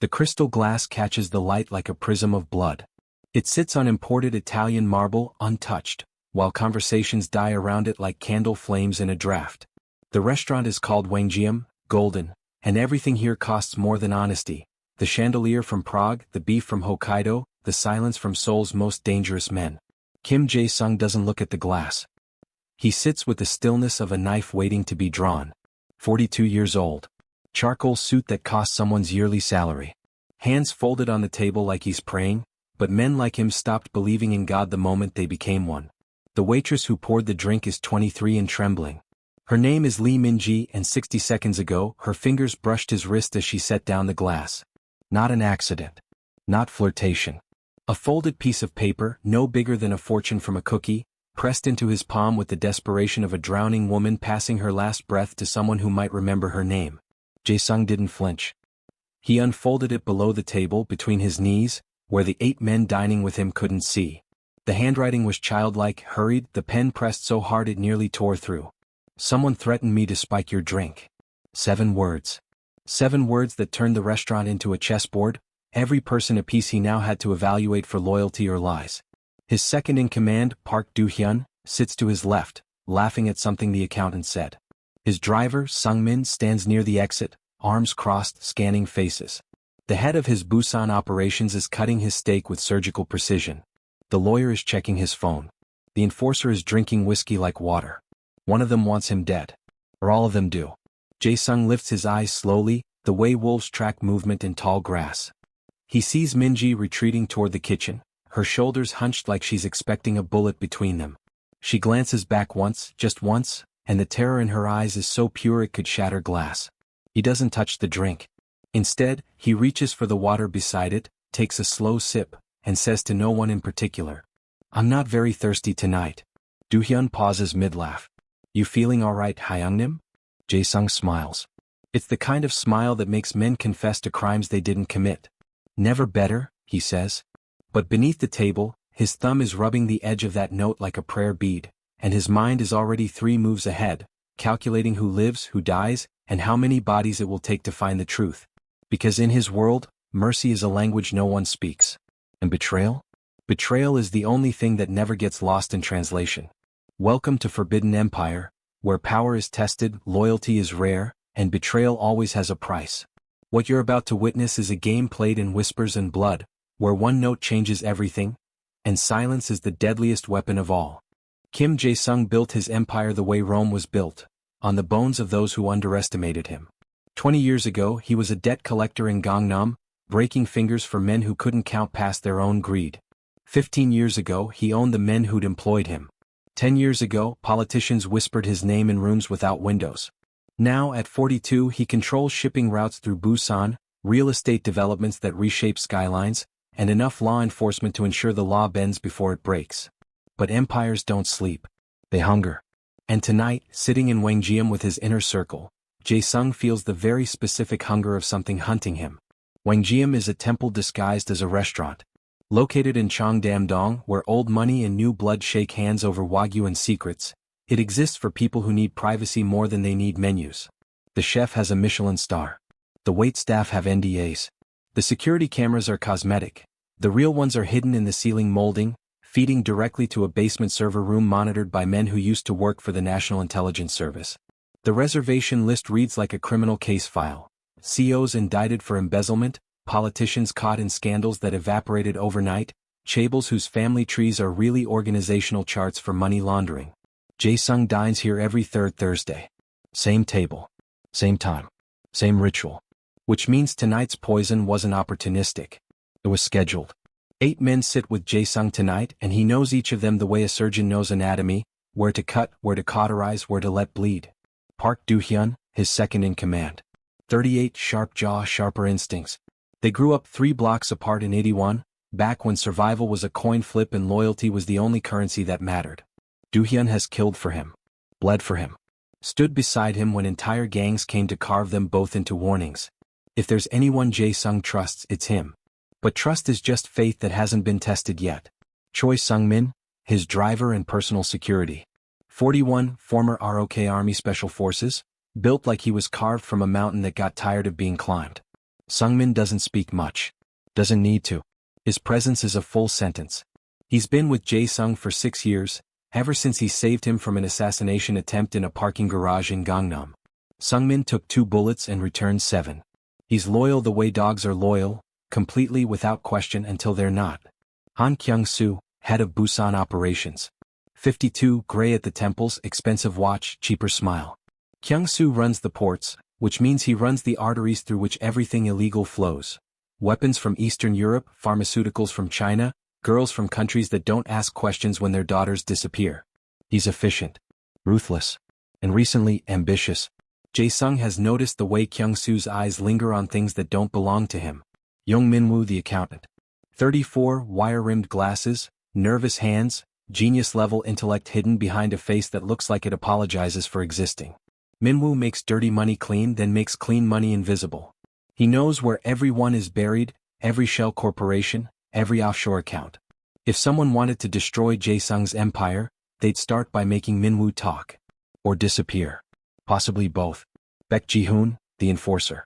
The crystal glass catches the light like a prism of blood. It sits on imported Italian marble, untouched, while conversations die around it like candle flames in a draft. The restaurant is called Wangium, golden, and everything here costs more than honesty. The chandelier from Prague, the beef from Hokkaido, the silence from Seoul's most dangerous men. Kim Jae-sung doesn't look at the glass. He sits with the stillness of a knife waiting to be drawn. 42 years old. Charcoal suit that costs someone's yearly salary. Hands folded on the table like he's praying, but men like him stopped believing in God the moment they became one. The waitress who poured the drink is 23 and trembling. Her name is Lee Min-ji, and 60 seconds ago her fingers brushed his wrist as she set down the glass. Not an accident. Not flirtation. A folded piece of paper, no bigger than a fortune from a cookie, pressed into his palm with the desperation of a drowning woman passing her last breath to someone who might remember her name. Jae-sung didn't flinch. He unfolded it below the table between his knees, where the 8 men dining with him couldn't see. The handwriting was childlike, hurried, the pen pressed so hard it nearly tore through. Someone threatened me to spike your drink. 7 words. 7 words that turned the restaurant into a chessboard, every person a piece he now had to evaluate for loyalty or lies. His second-in-command, Park Do-hyun, sits to his left, laughing at something the accountant said. His driver, Sung-min, stands near the exit, arms crossed, scanning faces. The head of his Busan operations is cutting his steak with surgical precision. The lawyer is checking his phone. The enforcer is drinking whiskey like water. One of them wants him dead. Or all of them do. Jae-sung lifts his eyes slowly, the way wolves track movement in tall grass. He sees Min-ji retreating toward the kitchen, her shoulders hunched like she's expecting a bullet between them. She glances back once, just once, and the terror in her eyes is so pure it could shatter glass. He doesn't touch the drink. Instead, he reaches for the water beside it, takes a slow sip, and says to no one in particular, "I'm not very thirsty tonight." Do-hyun pauses mid-laugh. "You feeling alright, Hyungnim?" Jae-sung smiles. It's the kind of smile that makes men confess to crimes they didn't commit. "Never better," he says. But beneath the table, his thumb is rubbing the edge of that note like a prayer bead, and his mind is already 3 moves ahead, calculating who lives, who dies, and how many bodies it will take to find the truth. Because in his world, mercy is a language no one speaks. And betrayal? Betrayal is the only thing that never gets lost in translation. Welcome to Forbidden Empire, where power is tested, loyalty is rare, and betrayal always has a price. What you're about to witness is a game played in whispers and blood, where one note changes everything, and silence is the deadliest weapon of all. Kim Jae-sung built his empire the way Rome was built, on the bones of those who underestimated him. 20 years ago he was a debt collector in Gangnam, breaking fingers for men who couldn't count past their own greed. 15 years ago he owned the men who'd employed him. 10 years ago politicians whispered his name in rooms without windows. Now at 42 he controls shipping routes through Busan, real estate developments that reshape skylines, and enough law enforcement to ensure the law bends before it breaks. But empires don't sleep. They hunger. And tonight, sitting in Wangium with his inner circle, Jae-sung feels the very specific hunger of something hunting him. Wangium is a temple disguised as a restaurant. Located in Cheongdam-dong, where old money and new blood shake hands over wagyu and secrets, it exists for people who need privacy more than they need menus. The chef has a Michelin star. The waitstaff have NDAs. The security cameras are cosmetic. The real ones are hidden in the ceiling molding, feeding directly to a basement server room monitored by men who used to work for the National Intelligence Service. The reservation list reads like a criminal case file. CEOs indicted for embezzlement, politicians caught in scandals that evaporated overnight, chaebols whose family trees are really organizational charts for money laundering. Jae-sung dines here every 3rd Thursday. Same table. Same time. Same ritual. Which means tonight's poison wasn't opportunistic. It was scheduled. 8 men sit with Jae-sung tonight, and he knows each of them the way a surgeon knows anatomy, where to cut, where to cauterize, where to let bleed. Park Do-hyun, his second-in-command. 38, sharp jaw, sharper instincts. They grew up 3 blocks apart in 81, back when survival was a coin flip and loyalty was the only currency that mattered. Do-hyun has killed for him. Bled for him. Stood beside him when entire gangs came to carve them both into warnings. If there's anyone Jae-sung trusts, it's him. But trust is just faith that hasn't been tested yet. Choi Sung-min, his driver and personal security. 41, former ROK Army Special Forces, built like he was carved from a mountain that got tired of being climbed. Sungmin doesn't speak much. Doesn't need to. His presence is a full sentence. He's been with Jae-sung for 6 years, ever since he saved him from an assassination attempt in a parking garage in Gangnam. Sungmin took 2 bullets and returned 7. He's loyal the way dogs are loyal, completely without question until they're not. Han Kyung-soo, head of Busan operations. 52, gray at the temples, expensive watch, cheaper smile. Kyung-soo runs the ports, which means he runs the arteries through which everything illegal flows. Weapons from Eastern Europe, pharmaceuticals from China, girls from countries that don't ask questions when their daughters disappear. He's efficient, ruthless, and recently ambitious. Jae-sung has noticed the way Kyung-soo's eyes linger on things that don't belong to him. Young Min-woo the accountant. 34, wire-rimmed glasses, nervous hands, genius-level intellect hidden behind a face that looks like it apologizes for existing. Min-woo makes dirty money clean, then makes clean money invisible. He knows where everyone is buried, every shell corporation, every offshore account. If someone wanted to destroy Jae-sung's empire, they'd start by making Min-woo talk. Or disappear. Possibly both. Baek Ji-hoon, the enforcer.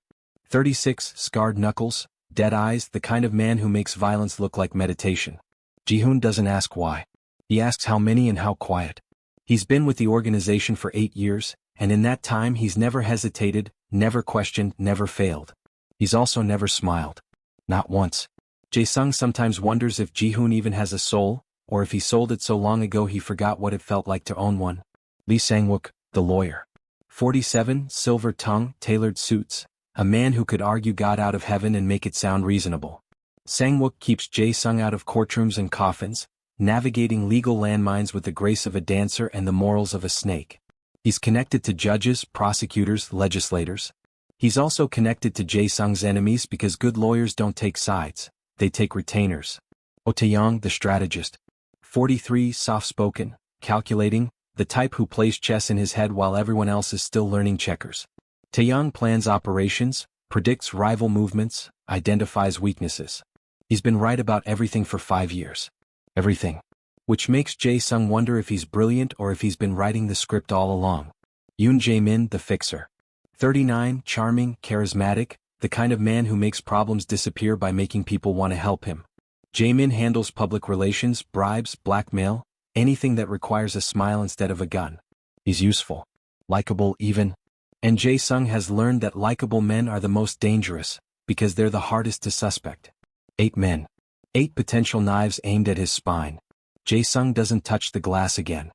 36, scarred knuckles, dead eyes, the kind of man who makes violence look like meditation. Ji-hoon doesn't ask why. He asks how many and how quiet. He's been with the organization for 8 years, and in that time he's never hesitated, never questioned, never failed. He's also never smiled. Not once. Jae-sung sometimes wonders if Ji-hoon even has a soul, or if he sold it so long ago he forgot what it felt like to own one. Lee Sang-wook, the lawyer. 47, silver tongue, tailored suits, a man who could argue God out of heaven and make it sound reasonable. Sang-wook keeps Jae-sung out of courtrooms and coffins, navigating legal landmines with the grace of a dancer and the morals of a snake. He's connected to judges, prosecutors, legislators. He's also connected to Jae-sung's enemies because good lawyers don't take sides, they take retainers. Oh Tae-young, the strategist. 43, soft-spoken, calculating, the type who plays chess in his head while everyone else is still learning checkers. Tae-young plans operations, predicts rival movements, identifies weaknesses. He's been right about everything for 5 years. Everything. Which makes Jae-sung wonder if he's brilliant or if he's been writing the script all along. Yoon Jae-min, the fixer. 39, charming, charismatic, the kind of man who makes problems disappear by making people want to help him. Jae-min handles public relations, bribes, blackmail, anything that requires a smile instead of a gun. He's useful. Likeable even. And Jae-sung has learned that likable men are the most dangerous, because they're the hardest to suspect. 8 men. 8 potential knives aimed at his spine. Jae-sung doesn't touch the glass again.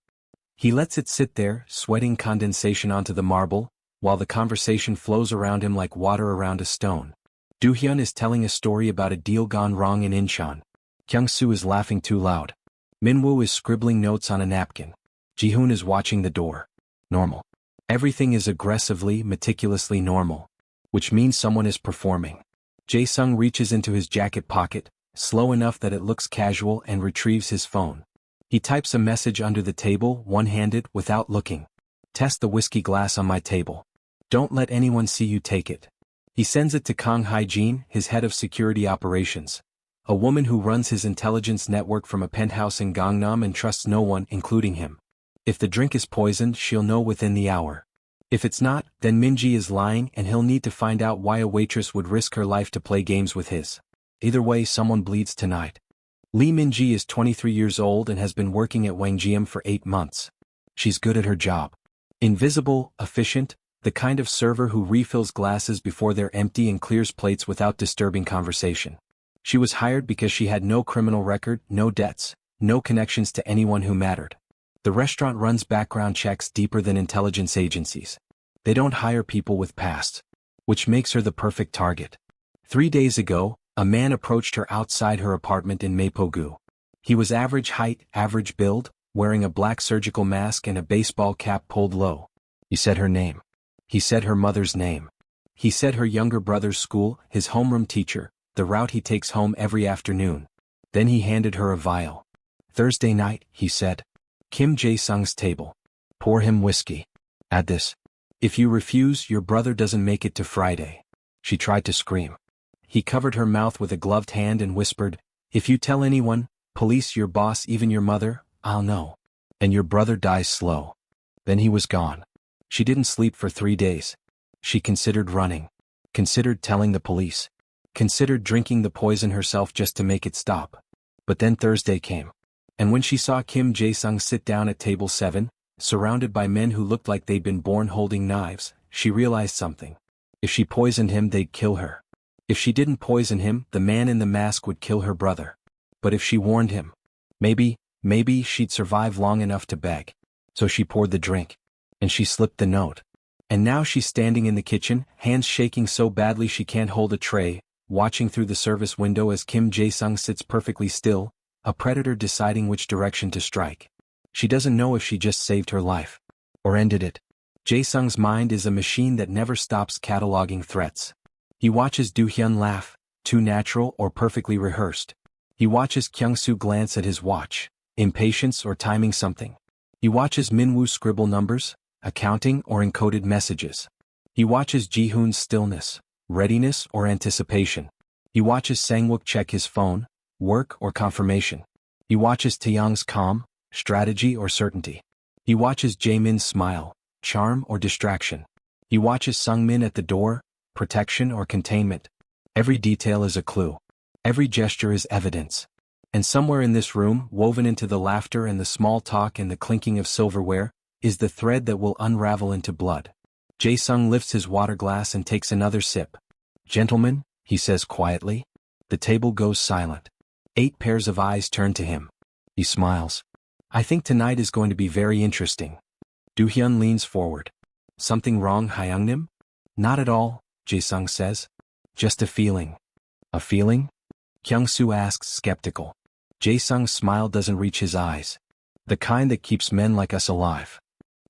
He lets it sit there, sweating condensation onto the marble, while the conversation flows around him like water around a stone. Do-hyun is telling a story about a deal gone wrong in Incheon. Kyung-soo is laughing too loud. Min-woo is scribbling notes on a napkin. Ji-hoon is watching the door. Normal. Everything is aggressively, meticulously normal. Which means someone is performing. Jae-sung reaches into his jacket pocket, slow enough that it looks casual, and retrieves his phone. He types a message under the table, one-handed, without looking. Test the whiskey glass on my table. Don't let anyone see you take it. He sends it to Kang Hae-jin, his head of security operations. A woman who runs his intelligence network from a penthouse in Gangnam and trusts no one, including him. If the drink is poisoned, she'll know within the hour. If it's not, then Minji is lying and he'll need to find out why a waitress would risk her life to play games with his. Either way, someone bleeds tonight. Lee Minji is 23 years old and has been working at Wangjiam for 8 months. She's good at her job. Invisible, efficient, the kind of server who refills glasses before they're empty and clears plates without disturbing conversation. She was hired because she had no criminal record, no debts, no connections to anyone who mattered. The restaurant runs background checks deeper than intelligence agencies. They don't hire people with pasts. Which makes her the perfect target. 3 days ago, a man approached her outside her apartment in Mapogu. He was average height, average build, wearing a black surgical mask and a baseball cap pulled low. He said her name. He said her mother's name. He said her younger brother's school, his homeroom teacher, the route he takes home every afternoon. Then he handed her a vial. Thursday night, he said. Kim Jae-sung's table. Pour him whiskey. Add this. If you refuse, your brother doesn't make it to Friday. She tried to scream. He covered her mouth with a gloved hand and whispered, if you tell anyone, police, your boss, even your mother, I'll know. And your brother dies slow. Then he was gone. She didn't sleep for 3 days. She considered running. Considered telling the police. considered drinking the poison herself just to make it stop. But then Thursday came. And when she saw Kim Jae-sung sit down at table 7, surrounded by men who looked like they'd been born holding knives, she realized something. If she poisoned him, they'd kill her. If she didn't poison him, the man in the mask would kill her brother. But if she warned him, maybe she'd survive long enough to beg. So she poured the drink. And she slipped the note. And now she's standing in the kitchen, hands shaking so badly she can't hold a tray, watching through the service window as Kim Jae-sung sits perfectly still, a predator deciding which direction to strike. She doesn't know if she just saved her life. Or ended it. Jae-sung's mind is a machine that never stops cataloging threats. He watches Do-hyun laugh, too natural or perfectly rehearsed. He watches Kyung-soo glance at his watch, impatience or timing something. He watches Min-woo scribble numbers, accounting or encoded messages. He watches Ji-hoon's stillness, readiness or anticipation. He watches Sang-wook check his phone, work or confirmation. He watches Taeyong's calm, strategy or certainty. He watches Jaemin's smile, charm or distraction. He watches Sungmin at the door, protection or containment. Every detail is a clue. Every gesture is evidence. And somewhere in this room, woven into the laughter and the small talk and the clinking of silverware, is the thread that will unravel into blood. Jae-sung lifts his water glass and takes another sip. "Gentlemen," he says quietly. The table goes silent. 8 pairs of eyes turn to him. He smiles. "I think tonight is going to be very interesting." Do-hyun leans forward. "Something wrong, Hyungnim?" "Not at all," Jae-sung says. "Just a feeling." "A feeling?" Kyung-soo asks, skeptical. Jae-sung's smile doesn't reach his eyes. "The kind that keeps men like us alive."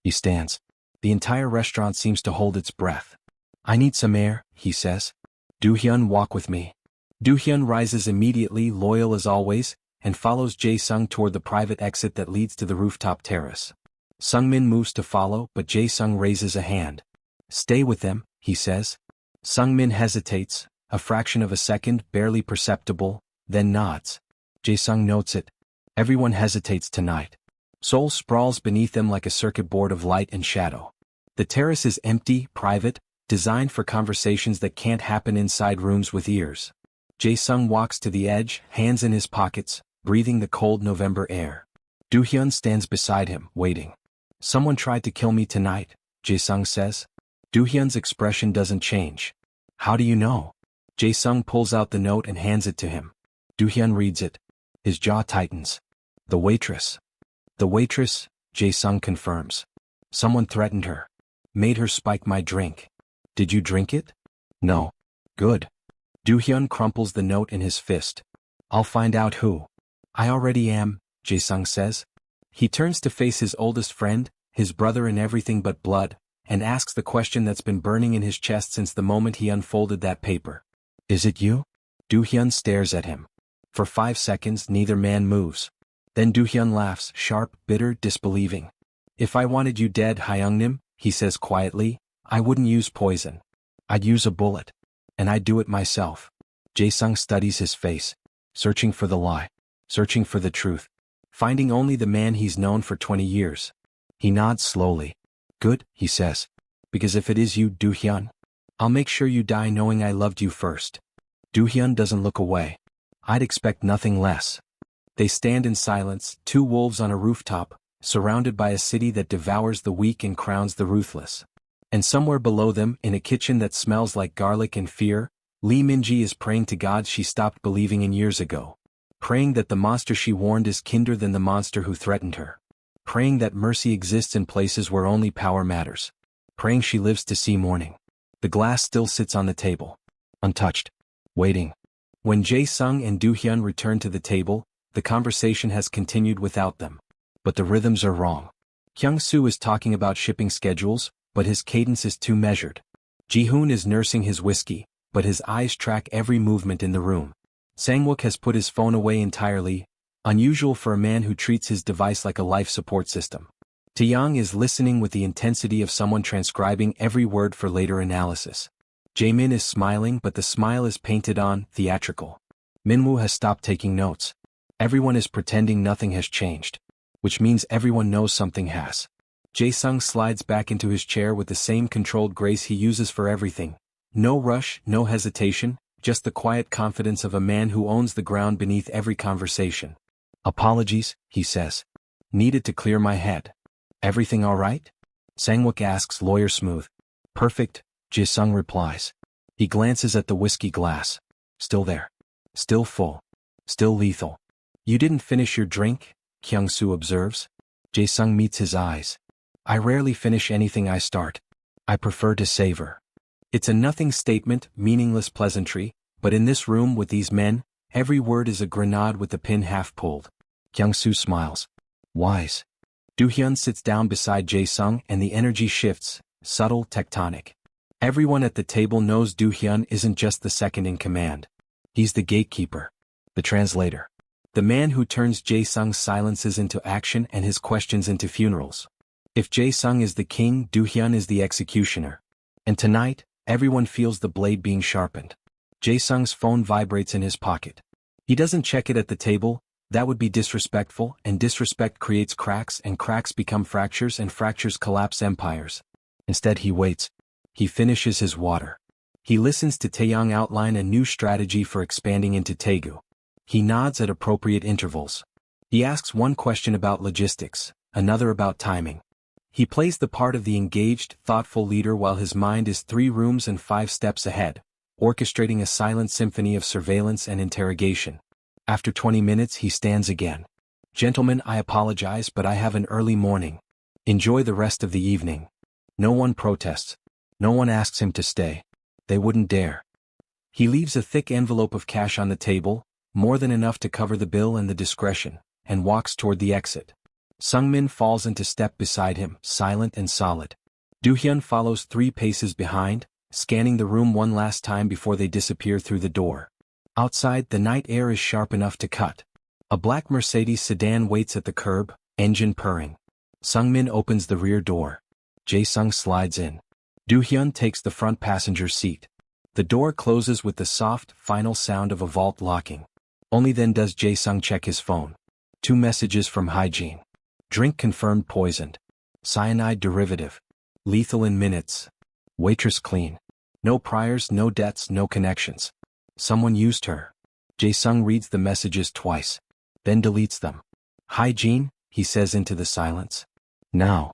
He stands. The entire restaurant seems to hold its breath. "I need some air," he says. "Do-hyun, walk with me." Do-hyun rises immediately, loyal as always, and follows Jae-sung toward the private exit that leads to the rooftop terrace. Sungmin moves to follow, but Jae-sung raises a hand. "Stay with them," he says. Sungmin hesitates, a fraction of a second, barely perceptible, then nods. Jae-sung notes it. Everyone hesitates tonight. Seoul sprawls beneath them like a circuit board of light and shadow. The terrace is empty, private, designed for conversations that can't happen inside rooms with ears. Jae-sung walks to the edge, hands in his pockets, breathing the cold November air. Do-hyun stands beside him, waiting. "Someone tried to kill me tonight," Jae-sung says. Do-hyun's expression doesn't change. "How do you know?" Jae-sung pulls out the note and hands it to him. Do-hyun reads it. His jaw tightens. "The waitress." "The waitress," Jae-sung confirms. "Someone threatened her. Made her spike my drink." "Did you drink it?" "No." "Good." Do-hyun crumples the note in his fist. "I'll find out who." "I already am," Jae-sung says. He turns to face his oldest friend, his brother in everything but blood, and asks the question that's been burning in his chest since the moment he unfolded that paper. "Is it you?" Do-hyun stares at him. For 5 seconds neither man moves. Then Do-hyun laughs, sharp, bitter, disbelieving. "If I wanted you dead, Hyungnim," he says quietly, "I wouldn't use poison. I'd use a bullet. And I'd do it myself." Jae-sung studies his face, searching for the lie, searching for the truth, finding only the man he's known for 20 years. He nods slowly. "Good," he says. "Because if it is you, Do-hyun, I'll make sure you die knowing I loved you first." Do-hyun doesn't look away. I'd expect nothing less. They stand in silence, 2 wolves on a rooftop, surrounded by a city that devours the weak and crowns the ruthless. And somewhere below them, in a kitchen that smells like garlic and fear, Lee Min-ji is praying to God she stopped believing in years ago. Praying that the monster she warned is kinder than the monster who threatened her. Praying that mercy exists in places where only power matters. Praying she lives to see morning. The glass still sits on the table. Untouched. Waiting. When Jae-sung and Do-hyun return to the table, the conversation has continued without them. But the rhythms are wrong. Kyung-soo is talking about shipping schedules, but his cadence is too measured. Ji-hoon is nursing his whiskey, but his eyes track every movement in the room. Sang-wook has put his phone away entirely, unusual for a man who treats his device like a life support system. Taeyong is listening with the intensity of someone transcribing every word for later analysis. Jaemin is smiling, but the smile is painted on, theatrical. Minwoo has stopped taking notes. Everyone is pretending nothing has changed. Which means everyone knows something has. Jae-sung slides back into his chair with the same controlled grace he uses for everything. No rush, no hesitation, just the quiet confidence of a man who owns the ground beneath every conversation. "Apologies," he says. "Needed to clear my head." "Everything all right?" Sang-wook asks, lawyer smooth. "Perfect," Jae-sung replies. He glances at the whiskey glass. Still there. Still full. Still lethal. "You didn't finish your drink?" Kyung-soo observes. Jae-sung meets his eyes. "I rarely finish anything I start. I prefer to savor." It's a nothing statement, meaningless pleasantry, but in this room with these men, every word is a grenade with the pin half pulled. Kyung-soo smiles. Wise. Do-hyun sits down beside Jae-sung and the energy shifts, subtle, tectonic. Everyone at the table knows Do-hyun isn't just the second in command. He's the gatekeeper. The translator. The man who turns Jae-sung's silences into action and his questions into funerals. If Jae-sung is the king, Do-hyun is the executioner. And tonight, everyone feels the blade being sharpened. Jae-sung's phone vibrates in his pocket. He doesn't check it at the table. That would be disrespectful, and disrespect creates cracks, and cracks become fractures, and fractures collapse empires. Instead he waits. He finishes his water. He listens to Taeyong outline a new strategy for expanding into Daegu. He nods at appropriate intervals. He asks one question about logistics, another about timing. He plays the part of the engaged, thoughtful leader while his mind is 3 rooms and 5 steps ahead, orchestrating a silent symphony of surveillance and interrogation. After 20 minutes he stands again. "Gentlemen, I apologize, but I have an early morning. Enjoy the rest of the evening." No one protests. No one asks him to stay. They wouldn't dare. He leaves a thick envelope of cash on the table, more than enough to cover the bill and the discretion, and walks toward the exit. Sungmin falls into step beside him, silent and solid. Do-hyun follows 3 paces behind, scanning the room one last time before they disappear through the door. Outside, the night air is sharp enough to cut. A black Mercedes sedan waits at the curb, engine purring. Sungmin opens the rear door. Jae-sung slides in. Do-hyun takes the front passenger seat. The door closes with the soft, final sound of a vault locking. Only then does Jae-sung check his phone. 2 messages from hygiene. Drink confirmed poisoned. Cyanide derivative. Lethal in minutes. Waitress clean. No priors, no debts, no connections. Someone used her. Jae-sung reads the messages twice. Then deletes them. "Hygiene," he says into the silence. "Now."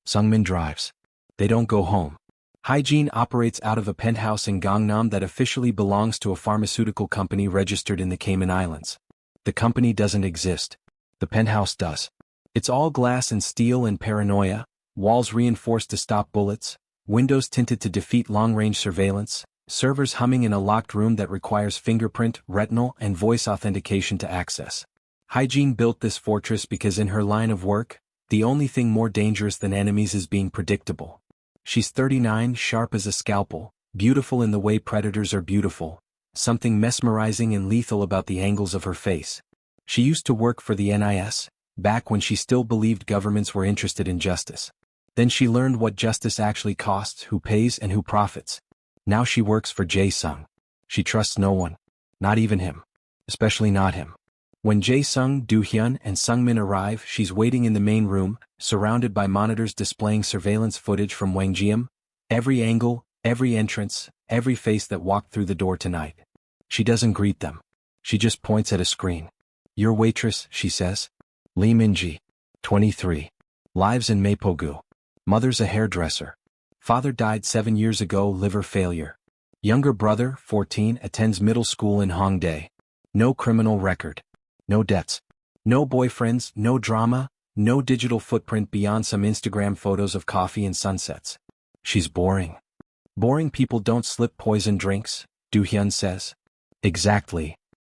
Sungmin drives. They don't go home. Hygiene operates out of a penthouse in Gangnam that officially belongs to a pharmaceutical company registered in the Cayman Islands. The company doesn't exist. The penthouse does. It's all glass and steel and paranoia, walls reinforced to stop bullets, windows tinted to defeat long-range surveillance, servers humming in a locked room that requires fingerprint, retinal, and voice authentication to access. Hygiene built this fortress because in her line of work, the only thing more dangerous than enemies is being predictable. She's 39, sharp as a scalpel, beautiful in the way predators are beautiful, something mesmerizing and lethal about the angles of her face. She used to work for the NIS, back when she still believed governments were interested in justice. Then she learned what justice actually costs, who pays and who profits. Now she works for Jae-sung. She trusts no one. Not even him. Especially not him. When Jae-sung, Do-hyun, and Sungmin arrive, she's waiting in the main room, surrounded by monitors displaying surveillance footage from Wangjiam. Every angle, every entrance, every face that walked through the door tonight. She doesn't greet them. She just points at a screen. "Your waitress," she says. Lee Min-ji. 23. Lives in Mapogu. Mother's a hairdresser. Father died 7 years ago, liver failure. Younger brother, 14, attends middle school in Hongdae. No criminal record. No debts. No boyfriends, no drama, no digital footprint beyond some Instagram photos of coffee and sunsets. She's boring. Boring people don't slip poison drinks, Do-hyun says. Exactly.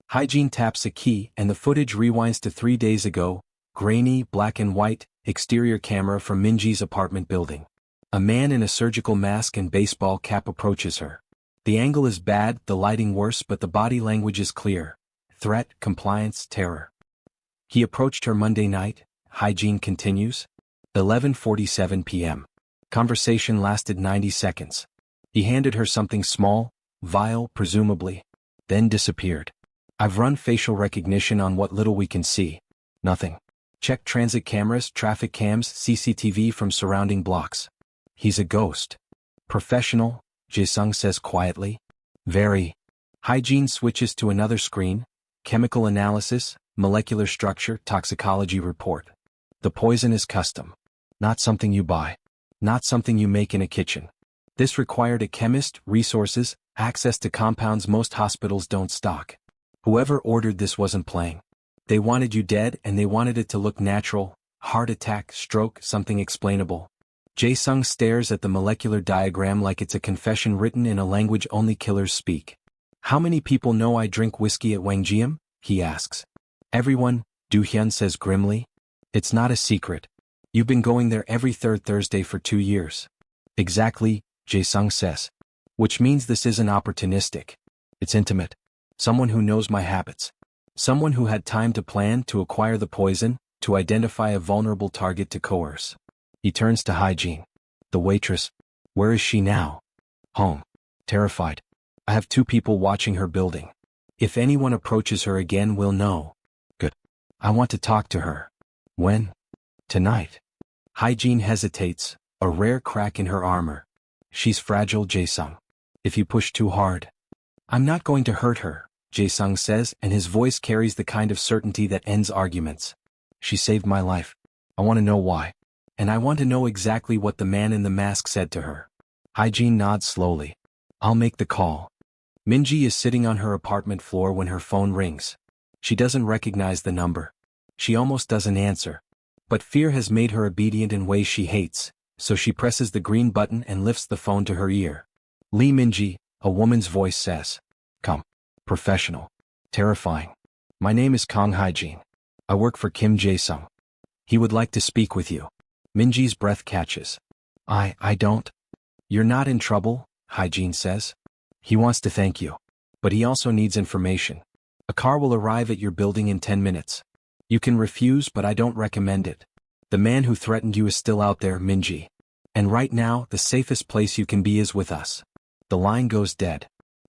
Hygiene taps a key and the footage rewinds to 3 days ago, grainy, black and white, exterior camera from Minji's apartment building. A man in a surgical mask and baseball cap approaches her. The angle is bad, the lighting worse, but the body language is clear. Threat, compliance, terror. He approached her Monday night, Hygiene continues. 11:47 p.m. Conversation lasted 90 seconds. He handed her something small, vile, presumably, then disappeared. I've run facial recognition on what little we can see. Nothing. Check transit cameras, traffic cams, CCTV from surrounding blocks. He's a ghost. Professional, Jae-sung says quietly. Very. Hygiene switches to another screen. Chemical analysis, molecular structure, toxicology report. The poison is custom. Not something you buy. Not something you make in a kitchen. This required a chemist, resources, access to compounds most hospitals don't stock. Whoever ordered this wasn't playing. They wanted you dead and they wanted it to look natural. Heart attack, stroke, something explainable. Jae-sung stares at the molecular diagram like it's a confession written in a language only killers speak. How many people know I drink whiskey at Wangjiam? He asks. Everyone, Do-hyun says grimly. It's not a secret. You've been going there every third Thursday for 2 years. Exactly, Jae-sung says. Which means this isn't opportunistic. It's intimate. Someone who knows my habits. Someone who had time to plan, to acquire the poison, to identify a vulnerable target to coerce. He turns to Hygiene. The waitress. Where is she now? Home. Terrified. I have 2 people watching her building. If anyone approaches her again, we'll know. Good. I want to talk to her. When? Tonight. Hygiene hesitates, a rare crack in her armor. She's fragile, Jae-sung. If you push too hard. I'm not going to hurt her, Jae-sung says, and his voice carries the kind of certainty that ends arguments. She saved my life. I want to know why. And I want to know exactly what the man in the mask said to her. Hygiene nods slowly. I'll make the call. Minji is sitting on her apartment floor when her phone rings. She doesn't recognize the number. She almost doesn't answer. But fear has made her obedient in ways she hates, so she presses the green button and lifts the phone to her ear. Lee Minji, a woman's voice says. Come. Professional. Terrifying. My name is Kang Hygiene. I work for Kim Jae-sung. He would like to speak with you. Minji's breath catches. I don't. You're not in trouble, Hygiene says. He wants to thank you. But he also needs information. A car will arrive at your building in 10 minutes. You can refuse, but I don't recommend it. The man who threatened you is still out there, Minji. And right now, the safest place you can be is with us. The line goes dead.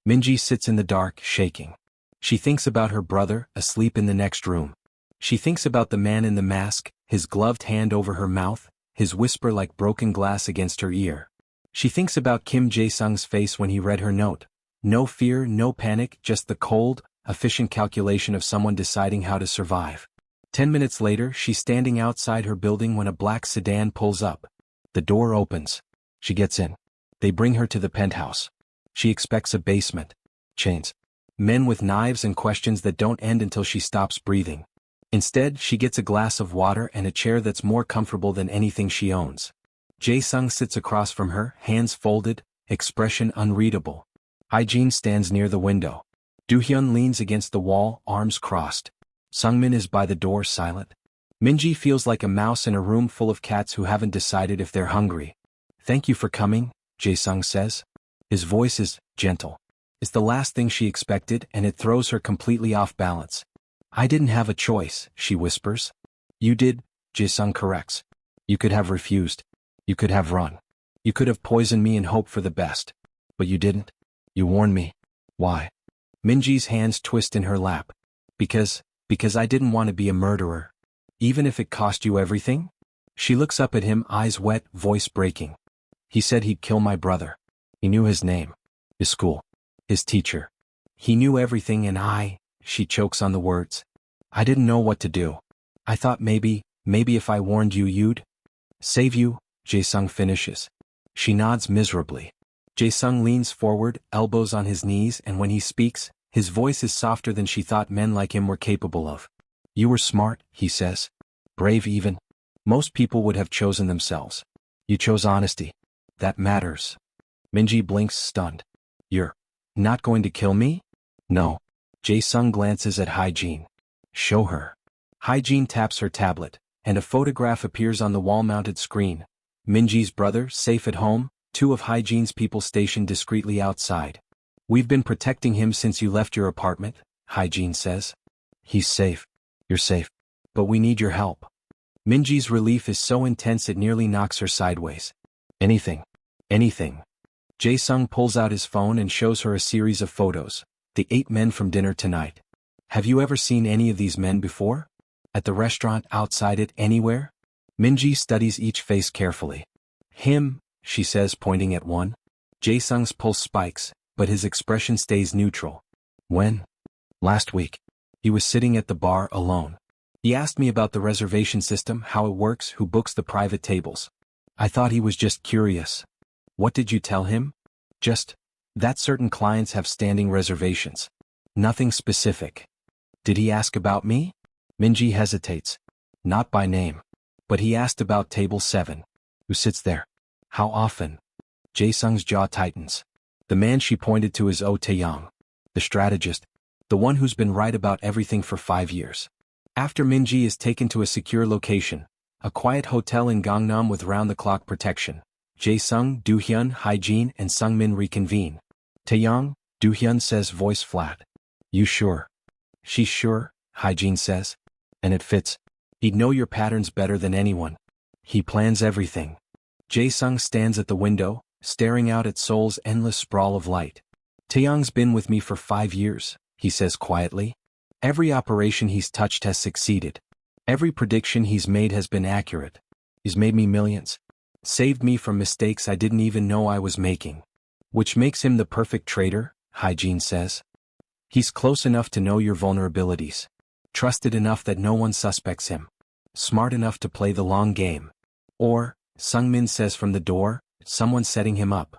Minji sits in the dark, shaking. She thinks about her brother, asleep in the next room. She thinks about the man in the mask, his gloved hand over her mouth, his whisper like broken glass against her ear. She thinks about Kim Jae-sung's face when he read her note. No fear, no panic, just the cold, efficient calculation of someone deciding how to survive. 10 minutes later, she's standing outside her building when a black sedan pulls up. The door opens. She gets in. They bring her to the penthouse. She expects a basement. Chains. Men with knives and questions that don't end until she stops breathing. Instead, she gets a glass of water and a chair that's more comfortable than anything she owns. Jae-sung sits across from her, hands folded, expression unreadable. Hygiene stands near the window. Do-hyun leans against the wall, arms crossed. Sungmin is by the door, silent. Minji feels like a mouse in a room full of cats who haven't decided if they're hungry. Thank you for coming, Jae-sung says. His voice is gentle. It's the last thing she expected, and it throws her completely off balance. I didn't have a choice, she whispers. You did, Jae-sung corrects. You could have refused. You could have run. You could have poisoned me and hoped for the best. But you didn't. You warned me. Why? Minji's hands twist in her lap. Because I didn't want to be a murderer. Even if it cost you everything? She looks up at him, eyes wet, voice breaking. He said he'd kill my brother. He knew his name. His school. His teacher. He knew everything and she chokes on the words. I didn't know what to do. I thought maybe if I warned you you'd save you, Jae-sung finishes. She nods miserably. Jae-sung leans forward, elbows on his knees, and when he speaks, his voice is softer than she thought men like him were capable of. You were smart, he says. Brave even. Most people would have chosen themselves. You chose honesty. That matters. Minji blinks, stunned. You're not going to kill me? No. Jae-sung glances at Hygiene. Show her. Hygiene taps her tablet, and a photograph appears on the wall-mounted screen. Minji's brother, safe at home, 2 of Hygiene's people stationed discreetly outside. We've been protecting him since you left your apartment, Hygiene says. He's safe. You're safe. But we need your help. Minji's relief is so intense it nearly knocks her sideways. Anything. Jae-sung pulls out his phone and shows her a series of photos. The 8 men from dinner tonight. Have you ever seen any of these men before? At the restaurant, outside it, anywhere? Minji studies each face carefully. Him, she says, pointing at one. Jae-sung's pulse spikes, but his expression stays neutral. When? Last week. He was sitting at the bar alone. He asked me about the reservation system, how it works, who books the private tables. I thought he was just curious. What did you tell him? Just that certain clients have standing reservations. Nothing specific. Did he ask about me? Minji hesitates. Not by name. But he asked about table 7. Who sits there? How often? Jae-sung's jaw tightens. The man she pointed to is Oh Tae-young. The strategist. The one who's been right about everything for 5 years. After Minji is taken to a secure location, a quiet hotel in Gangnam with round-the-clock protection, Jae-sung, Do-hyun, Hyejin, and Sung-min reconvene. Tae-young, Do-hyun says, voice flat. You sure? She's sure, Hyejin says. And it fits. He'd know your patterns better than anyone. He plans everything. Jae-sung stands at the window, staring out at Seoul's endless sprawl of light. Tae-young's been with me for 5 years, he says quietly. Every operation he's touched has succeeded. Every prediction he's made has been accurate. He's made me millions. Saved me from mistakes I didn't even know I was making. Which makes him the perfect traitor, Hyejin says. He's close enough to know your vulnerabilities. Trusted enough that no one suspects him. Smart enough to play the long game. Or, Sung-min says from the door, someone's setting him up.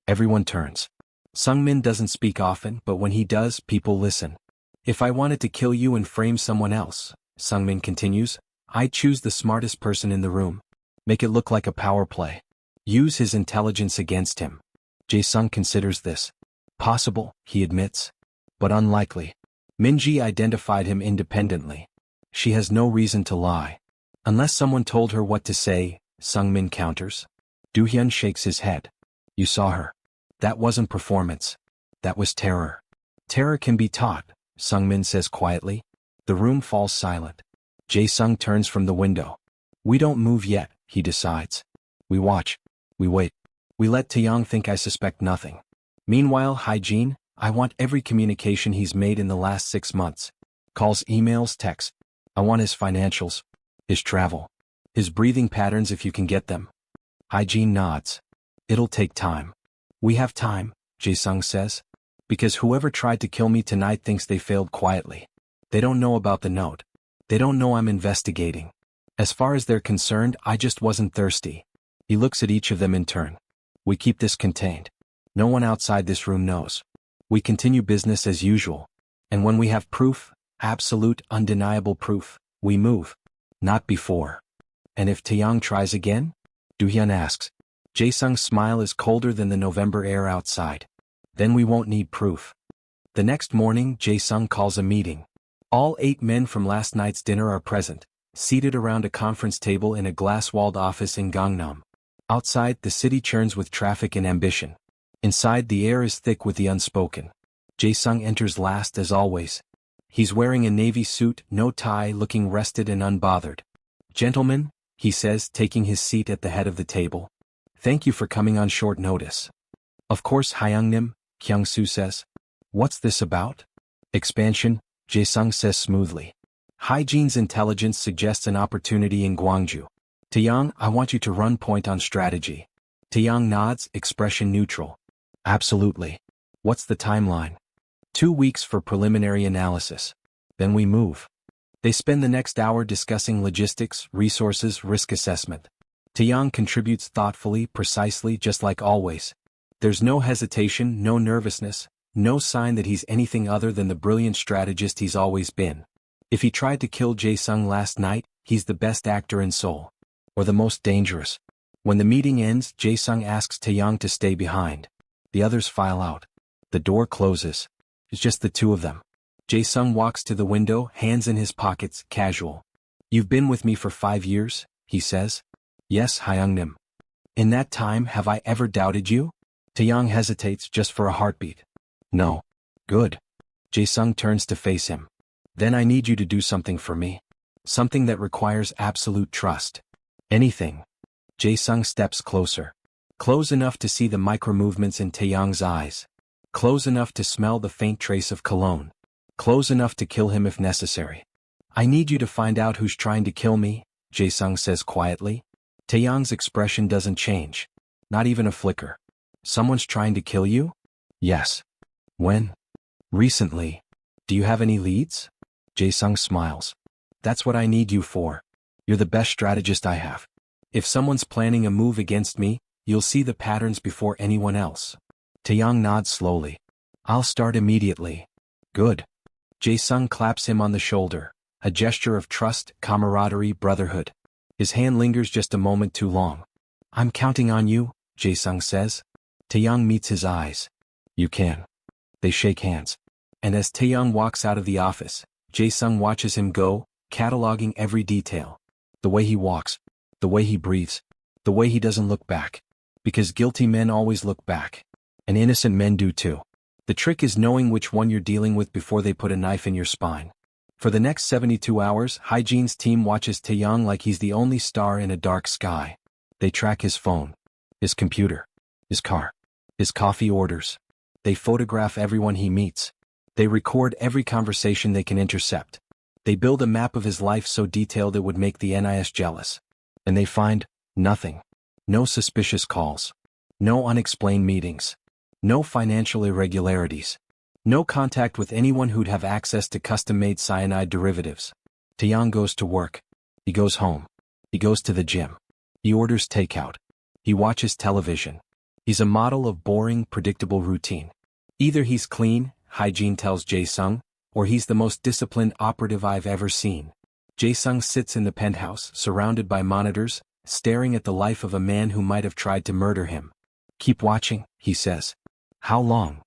Everyone turns. Sung-min doesn't speak often, but when he does, people listen. If I wanted to kill you and frame someone else, Sung-min continues, I'd choose the smartest person in the room. Make it look like a power play. Use his intelligence against him. Jae-sung considers this. Possible, he admits. But unlikely. Minji identified him independently. She has no reason to lie. Unless someone told her what to say, Sung-min counters. Do-hyun shakes his head. You saw her. That wasn't performance. That was terror. Terror can be taught, Sung-min says quietly. The room falls silent. Jae-sung turns from the window. We don't move yet, he decides. We watch. We wait. We let Tae-young think I suspect nothing. Meanwhile, Hyejin, I want every communication he's made in the last 6 months. Calls, emails, texts. I want his financials. His travel. His breathing patterns if you can get them. Hyejin nods. It'll take time. We have time, Jae-sung says. Because whoever tried to kill me tonight thinks they failed quietly. They don't know about the note. They don't know I'm investigating. As far as they're concerned, I just wasn't thirsty. He looks at each of them in turn. We keep this contained. No one outside this room knows. We continue business as usual. And when we have proof, absolute, undeniable proof, we move. Not before. And if Tae-young tries again? Do-hyun asks. Jae-sung's smile is colder than the November air outside. Then we won't need proof. The next morning, Jae-sung calls a meeting. All 8 men from last night's dinner are present, seated around a conference table in a glass-walled office in Gangnam. Outside, the city churns with traffic and ambition. Inside, the air is thick with the unspoken. Jae-sung enters last as always. He's wearing a navy suit, no tie, looking rested and unbothered. Gentlemen, he says, taking his seat at the head of the table. Thank you for coming on short notice. Of course, Hyungnim, Kyung-soo says. What's this about? Expansion, Jae-sung says smoothly. Hyejin's intelligence suggests an opportunity in Gwangju. Tae-young, I want you to run point on strategy. Tae-young nods, expression neutral. Absolutely. What's the timeline? 2 weeks for preliminary analysis. Then we move. They spend the next hour discussing logistics, resources, risk assessment. Tae-young contributes thoughtfully, precisely, just like always. There's no hesitation, no nervousness, no sign that he's anything other than the brilliant strategist he's always been. If he tried to kill Jae-sung last night, he's the best actor in Seoul. Or the most dangerous. When the meeting ends, Jae-sung asks Tae-young to stay behind. The others file out. The door closes. It's just the two of them. Jae-sung walks to the window, hands in his pockets, casual. You've been with me for 5 years, he says. Yes, Hyungnim. In that time, have I ever doubted you? Tae-young hesitates just for a heartbeat. No. Good. Jae-sung turns to face him. Then I need you to do something for me. Something that requires absolute trust. Anything. Jae-sung steps closer. Close enough to see the micro-movements in Tae-young's eyes. Close enough to smell the faint trace of cologne. Close enough to kill him if necessary. I need you to find out who's trying to kill me, Jae-sung says quietly. Tae-young's expression doesn't change. Not even a flicker. Someone's trying to kill you? Yes. When? Recently. Do you have any leads? Jae-sung smiles. That's what I need you for. You're the best strategist I have. If someone's planning a move against me, you'll see the patterns before anyone else. Taeyang nods slowly. I'll start immediately. Good. Jae-sung claps him on the shoulder, a gesture of trust, camaraderie, brotherhood. His hand lingers just a moment too long. I'm counting on you, Jae-sung says. Taeyang meets his eyes. You can. They shake hands. And as Taeyang walks out of the office, Jae-sung watches him go, cataloging every detail. The way he walks, the way he breathes, the way he doesn't look back. Because guilty men always look back. And innocent men do too. The trick is knowing which one you're dealing with before they put a knife in your spine. For the next 72 hours, Hygiene's team watches Taeyang like he's the only star in a dark sky. They track his phone, his computer, his car, his coffee orders. They photograph everyone he meets. They record every conversation they can intercept. They build a map of his life so detailed it would make the NIS jealous. And they find nothing. No suspicious calls. No unexplained meetings. No financial irregularities. No contact with anyone who'd have access to custom-made cyanide derivatives. Taeyang goes to work. He goes home. He goes to the gym. He orders takeout. He watches television. He's a model of boring, predictable routine. Either he's clean, Hygiene tells Jae-sung, or he's the most disciplined operative I've ever seen. Jae-sung sits in the penthouse, surrounded by monitors, staring at the life of a man who might have tried to murder him. Keep watching, he says. How long?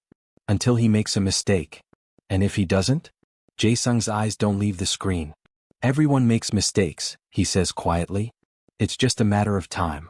Until he makes a mistake. And if he doesn't? Jae-sung's eyes don't leave the screen. Everyone makes mistakes, he says quietly. It's just a matter of time.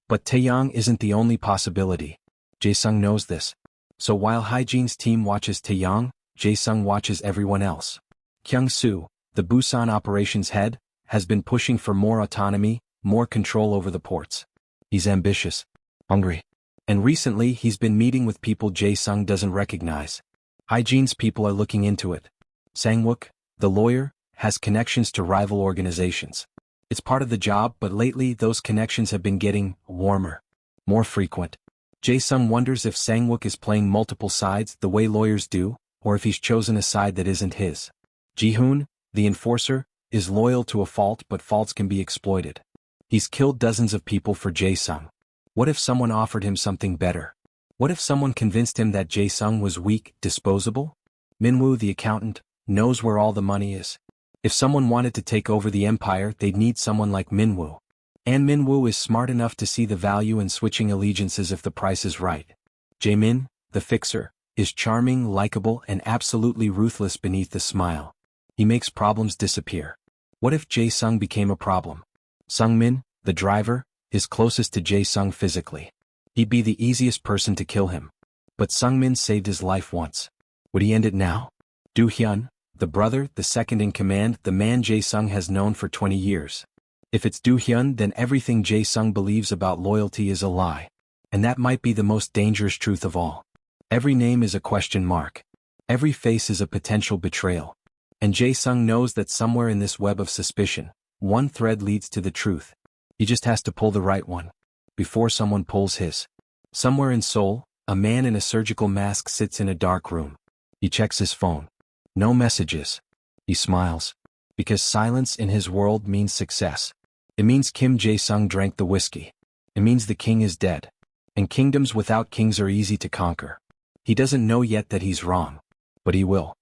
But Taeyang isn't the only possibility. Jae-sung knows this. So while Hygiene's team watches Taeyang, Jae-sung watches everyone else. Kyung-soo, the Busan operations head, has been pushing for more autonomy, more control over the ports. He's ambitious, hungry. And recently he's been meeting with people Jae-sung doesn't recognize. Hygiene's people are looking into it. Sang-wook, the lawyer, has connections to rival organizations. It's part of the job, but lately those connections have been getting warmer, more frequent. Jae-sung wonders if Sang-wook is playing multiple sides the way lawyers do, or if he's chosen a side that isn't his. Ji-hoon, the enforcer, is loyal to a fault, but faults can be exploited. He's killed dozens of people for Jae-sung. What if someone offered him something better? What if someone convinced him that Jae-sung was weak, disposable? Minwoo, the accountant, knows where all the money is. If someone wanted to take over the empire, they'd need someone like Minwoo. And Minwoo is smart enough to see the value in switching allegiances if the price is right. Jae-min, the fixer, is charming, likable, and absolutely ruthless beneath the smile. He makes problems disappear. What if Jae-sung became a problem? Sung-min, the driver, is closest to Jae-sung physically. He'd be the easiest person to kill him. But Sung-min saved his life once. Would he end it now? Do-hyun, the brother, the second in command, the man Jae-sung has known for 20 years. If it's Do-hyun, then everything Jae-sung believes about loyalty is a lie. And that might be the most dangerous truth of all. Every name is a question mark. Every face is a potential betrayal. And Jae-sung knows that somewhere in this web of suspicion, one thread leads to the truth. He just has to pull the right one. Before someone pulls his. Somewhere in Seoul, a man in a surgical mask sits in a dark room. He checks his phone. No messages. He smiles. Because silence in his world means success. It means Kim Jae-sung drank the whiskey. It means the king is dead. And kingdoms without kings are easy to conquer. He doesn't know yet that he's wrong. But he will.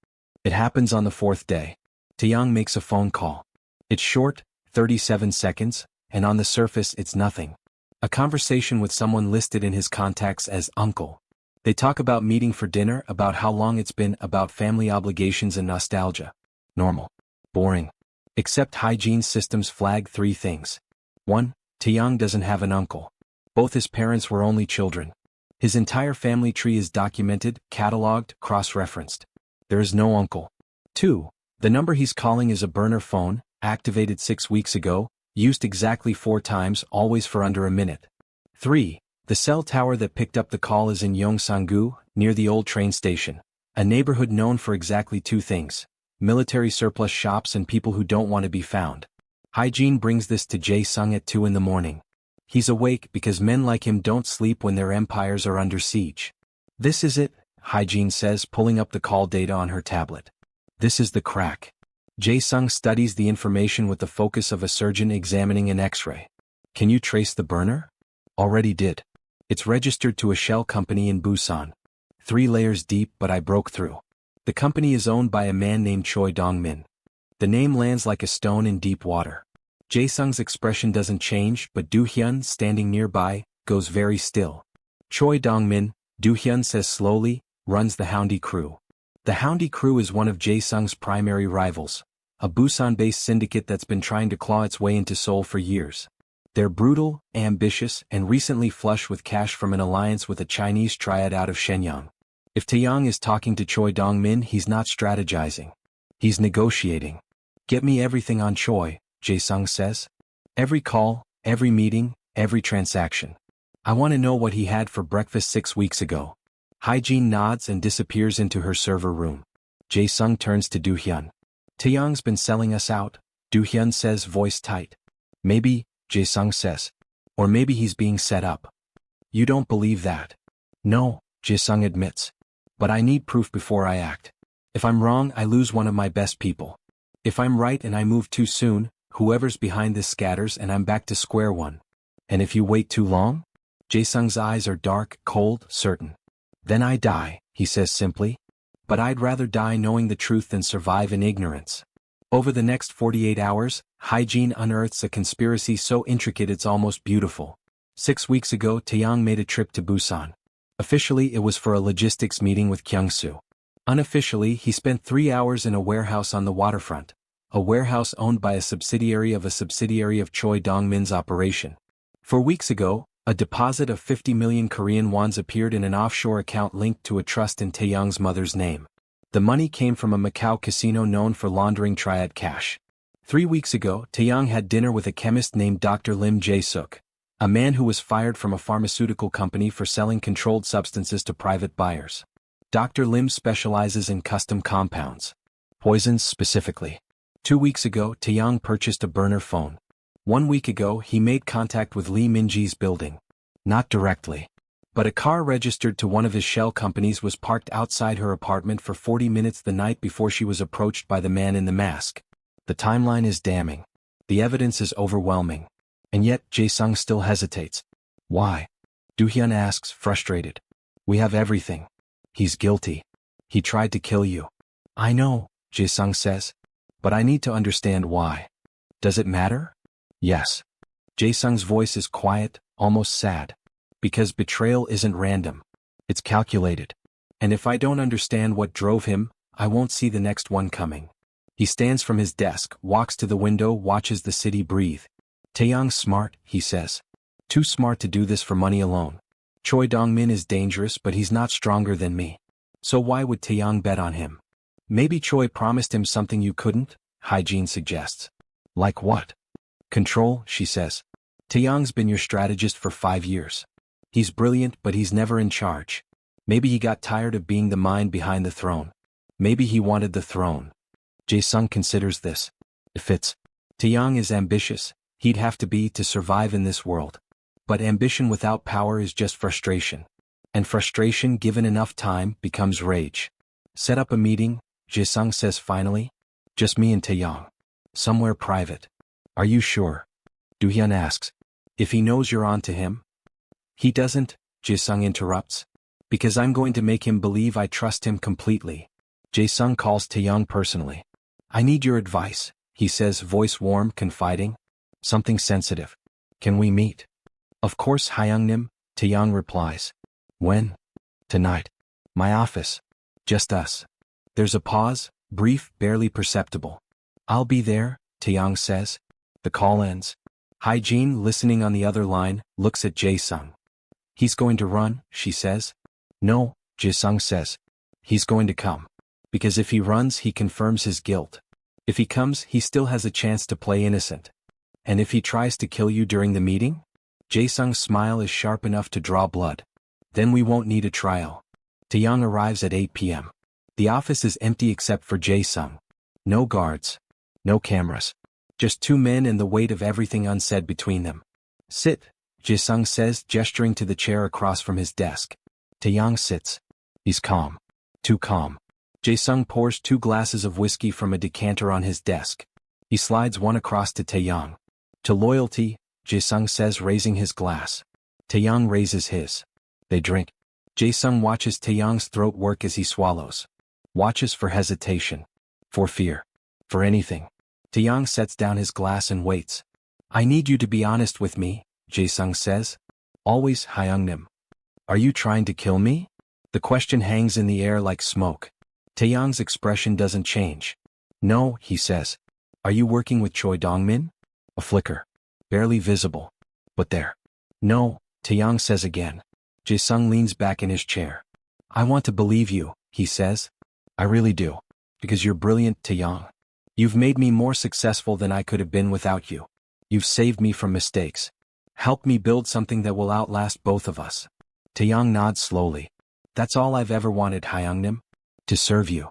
It happens on the fourth day. Taeyang makes a phone call. It's short, 37 seconds, and on the surface it's nothing. A conversation with someone listed in his contacts as uncle. They talk about meeting for dinner, about how long it's been, about family obligations and nostalgia. Normal. Boring. Except Hygiene Systems flag 3 things. 1. Taeyang doesn't have an uncle. Both his parents were only children. His entire family tree is documented, catalogued, cross-referenced. There is no uncle. 2. The number he's calling is a burner phone, activated 6 weeks ago, used exactly 4 times, always for under a minute. 3. The cell tower that picked up the call is in Yongsan-gu, near the old train station, a neighborhood known for exactly 2 things. Military surplus shops and people who don't want to be found. Hygiene brings this to Jae-sung at 2 in the morning. He's awake because men like him don't sleep when their empires are under siege. This is it, Hygiene says, pulling up the call data on her tablet. This is the crack. Jae-sung studies the information with the focus of a surgeon examining an X-ray. Can you trace the burner? Already did. It's registered to a shell company in Busan. 3 layers deep, but I broke through. The company is owned by a man named Choi Dong-min. The name lands like a stone in deep water. Jae-sung's expression doesn't change, but Do-hyun, standing nearby, goes very still. Choi Dong-min, Do-hyun says slowly, runs the Houndy crew. The Houndy crew is one of Jae-sung's primary rivals, a Busan-based syndicate that's been trying to claw its way into Seoul for years. They're brutal, ambitious, and recently flush with cash from an alliance with a Chinese triad out of Shenyang. If Taeyang is talking to Choi Dong-min, he's not strategizing. He's negotiating. Get me everything on Choi, Jae-sung says. Every call, every meeting, every transaction. I want to know what he had for breakfast 6 weeks ago. Hygiene nods and disappears into her server room. Jae-sung turns to Do-hyun. Taeyang's been selling us out, Do-hyun says, voice tight. Maybe, Jae-sung says. Or maybe he's being set up. You don't believe that? No, Jae-sung admits. But I need proof before I act. If I'm wrong, I lose one of my best people. If I'm right and I move too soon, whoever's behind this scatters and I'm back to square one. And if you wait too long? Jae-sung's eyes are dark, cold, certain. Then I die, he says simply. But I'd rather die knowing the truth than survive in ignorance. Over the next 48 hours, Hygiene unearths a conspiracy so intricate it's almost beautiful. 6 weeks ago, Taeyang made a trip to Busan. Officially, it was for a logistics meeting with Kyung-soo. Unofficially, he spent 3 hours in a warehouse on the waterfront, a warehouse owned by a subsidiary of Choi Dong-min's operation. 4 weeks ago, a deposit of 50 million Korean wons appeared in an offshore account linked to a trust in Taeyang's mother's name. The money came from a Macau casino known for laundering triad cash. 3 weeks ago, Taeyang had dinner with a chemist named Dr. Kim Jae-sung, a man who was fired from a pharmaceutical company for selling controlled substances to private buyers. Dr. Lim specializes in custom compounds. Poisons specifically. 2 weeks ago, Taeyang purchased a burner phone. 1 week ago, he made contact with Lee Min-ji's building. Not directly. But a car registered to one of his shell companies was parked outside her apartment for 40 minutes the night before she was approached by the man in the mask. The timeline is damning. The evidence is overwhelming. And yet, Jae-sung still hesitates. Why? Do-hyun asks, frustrated. We have everything. He's guilty. He tried to kill you. I know, Jae-sung says. But I need to understand why. Does it matter? Yes. Jae-sung's voice is quiet, almost sad. Because betrayal isn't random. It's calculated. And if I don't understand what drove him, I won't see the next one coming. He stands from his desk, walks to the window, watches the city breathe. Taeyang's smart, he says. Too smart to do this for money alone. Choi Dong-min is dangerous, but he's not stronger than me. So why would Taeyang bet on him? Maybe Choi promised him something you couldn't, Hygiene suggests. Like what? Control, she says. Taeyang's been your strategist for 5 years. He's brilliant, but he's never in charge. Maybe he got tired of being the mind behind the throne. Maybe he wanted the throne. Jae-sung considers this. If Taeyang is ambitious, he'd have to be to survive in this world. But ambition without power is just frustration. And frustration given enough time becomes rage. Set up a meeting, Jae-sung says finally. Just me and Taeyang. Somewhere private. Are you sure? Do-hyun asks. If he knows you're on to him? He doesn't, Jae-sung interrupts. Because I'm going to make him believe I trust him completely. Jae-sung calls Taeyang personally. I need your advice, he says, voice warm, confiding. Something sensitive. Can we meet? Of course, Hyungnim, Taeyang replies. When? Tonight. My office. Just us. There's a pause, brief, barely perceptible. I'll be there, Taeyang says. The call ends. Hygiene, listening on the other line, looks at Jae-sung. He's going to run, she says. No, Jae-sung says. He's going to come. Because if he runs, he confirms his guilt. If he comes, he still has a chance to play innocent. And if he tries to kill you during the meeting? Jae-sung's smile is sharp enough to draw blood. Then we won't need a trial. Taeyang arrives at 8 p.m. The office is empty except for Jae-sung. No guards. No cameras. Just 2 men and the weight of everything unsaid between them. Sit, Jae-sung says, gesturing to the chair across from his desk. Taeyang sits. He's calm. Too calm. Jae-sung pours 2 glasses of whiskey from a decanter on his desk. He slides one across to Taeyang. To loyalty, Jae-sung says, raising his glass. Taeyang raises his. They drink. Jae-sung watches Taeyang's throat work as he swallows. Watches for hesitation. For fear. For anything. Taeyang sets down his glass and waits. I need you to be honest with me, Jae-sung says. Always, Hyungnim. Are you trying to kill me? The question hangs in the air like smoke. Taeyang's expression doesn't change. No, he says. Are you working with Choi Dongmin? A flicker. Barely visible. But there. No, Taeyang says again. Jae-sung leans back in his chair. I want to believe you, he says. I really do. Because you're brilliant, Taeyang. You've made me more successful than I could have been without you. You've saved me from mistakes. Helped me build something that will outlast both of us. Taeyang nods slowly. That's all I've ever wanted, Hyungnim. To serve you.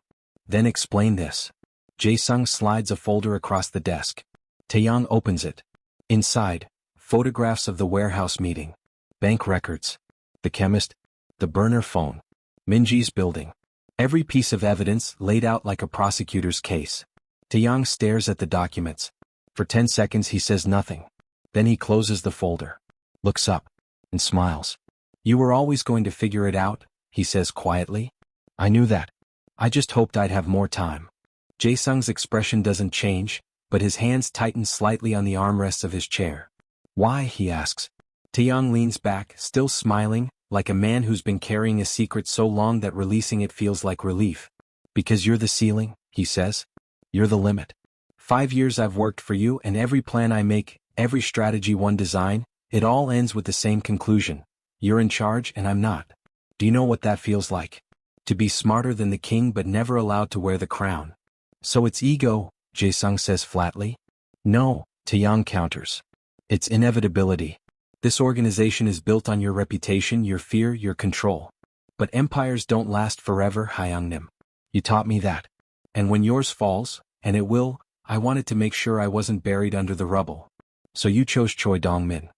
Then explain this. Jae-sung slides a folder across the desk. Taeyang opens it. Inside, photographs of the warehouse meeting. Bank records. The chemist. The burner phone. Minji's building. Every piece of evidence laid out like a prosecutor's case. Taeyang stares at the documents. For 10 seconds he says nothing. Then he closes the folder. Looks up. And smiles. You were always going to figure it out, he says quietly. I knew that. I just hoped I'd have more time. Jae-sung's expression doesn't change, but his hands tighten slightly on the armrests of his chair. Why, he asks. Taeyang leans back, still smiling, like a man who's been carrying a secret so long that releasing it feels like relief. Because you're the ceiling, he says. You're the limit. 5 years I've worked for you, and every plan I make, every strategy one design, it all ends with the same conclusion. You're in charge and I'm not. Do you know what that feels like? To be smarter than the king but never allowed to wear the crown. So it's ego, Jae-sung says flatly. No, Taeyang counters. It's inevitability. This organization is built on your reputation, your fear, your control. But empires don't last forever, Hyungnim. You taught me that. And when yours falls, and it will, I wanted to make sure I wasn't buried under the rubble. So you chose Choi Dongmin.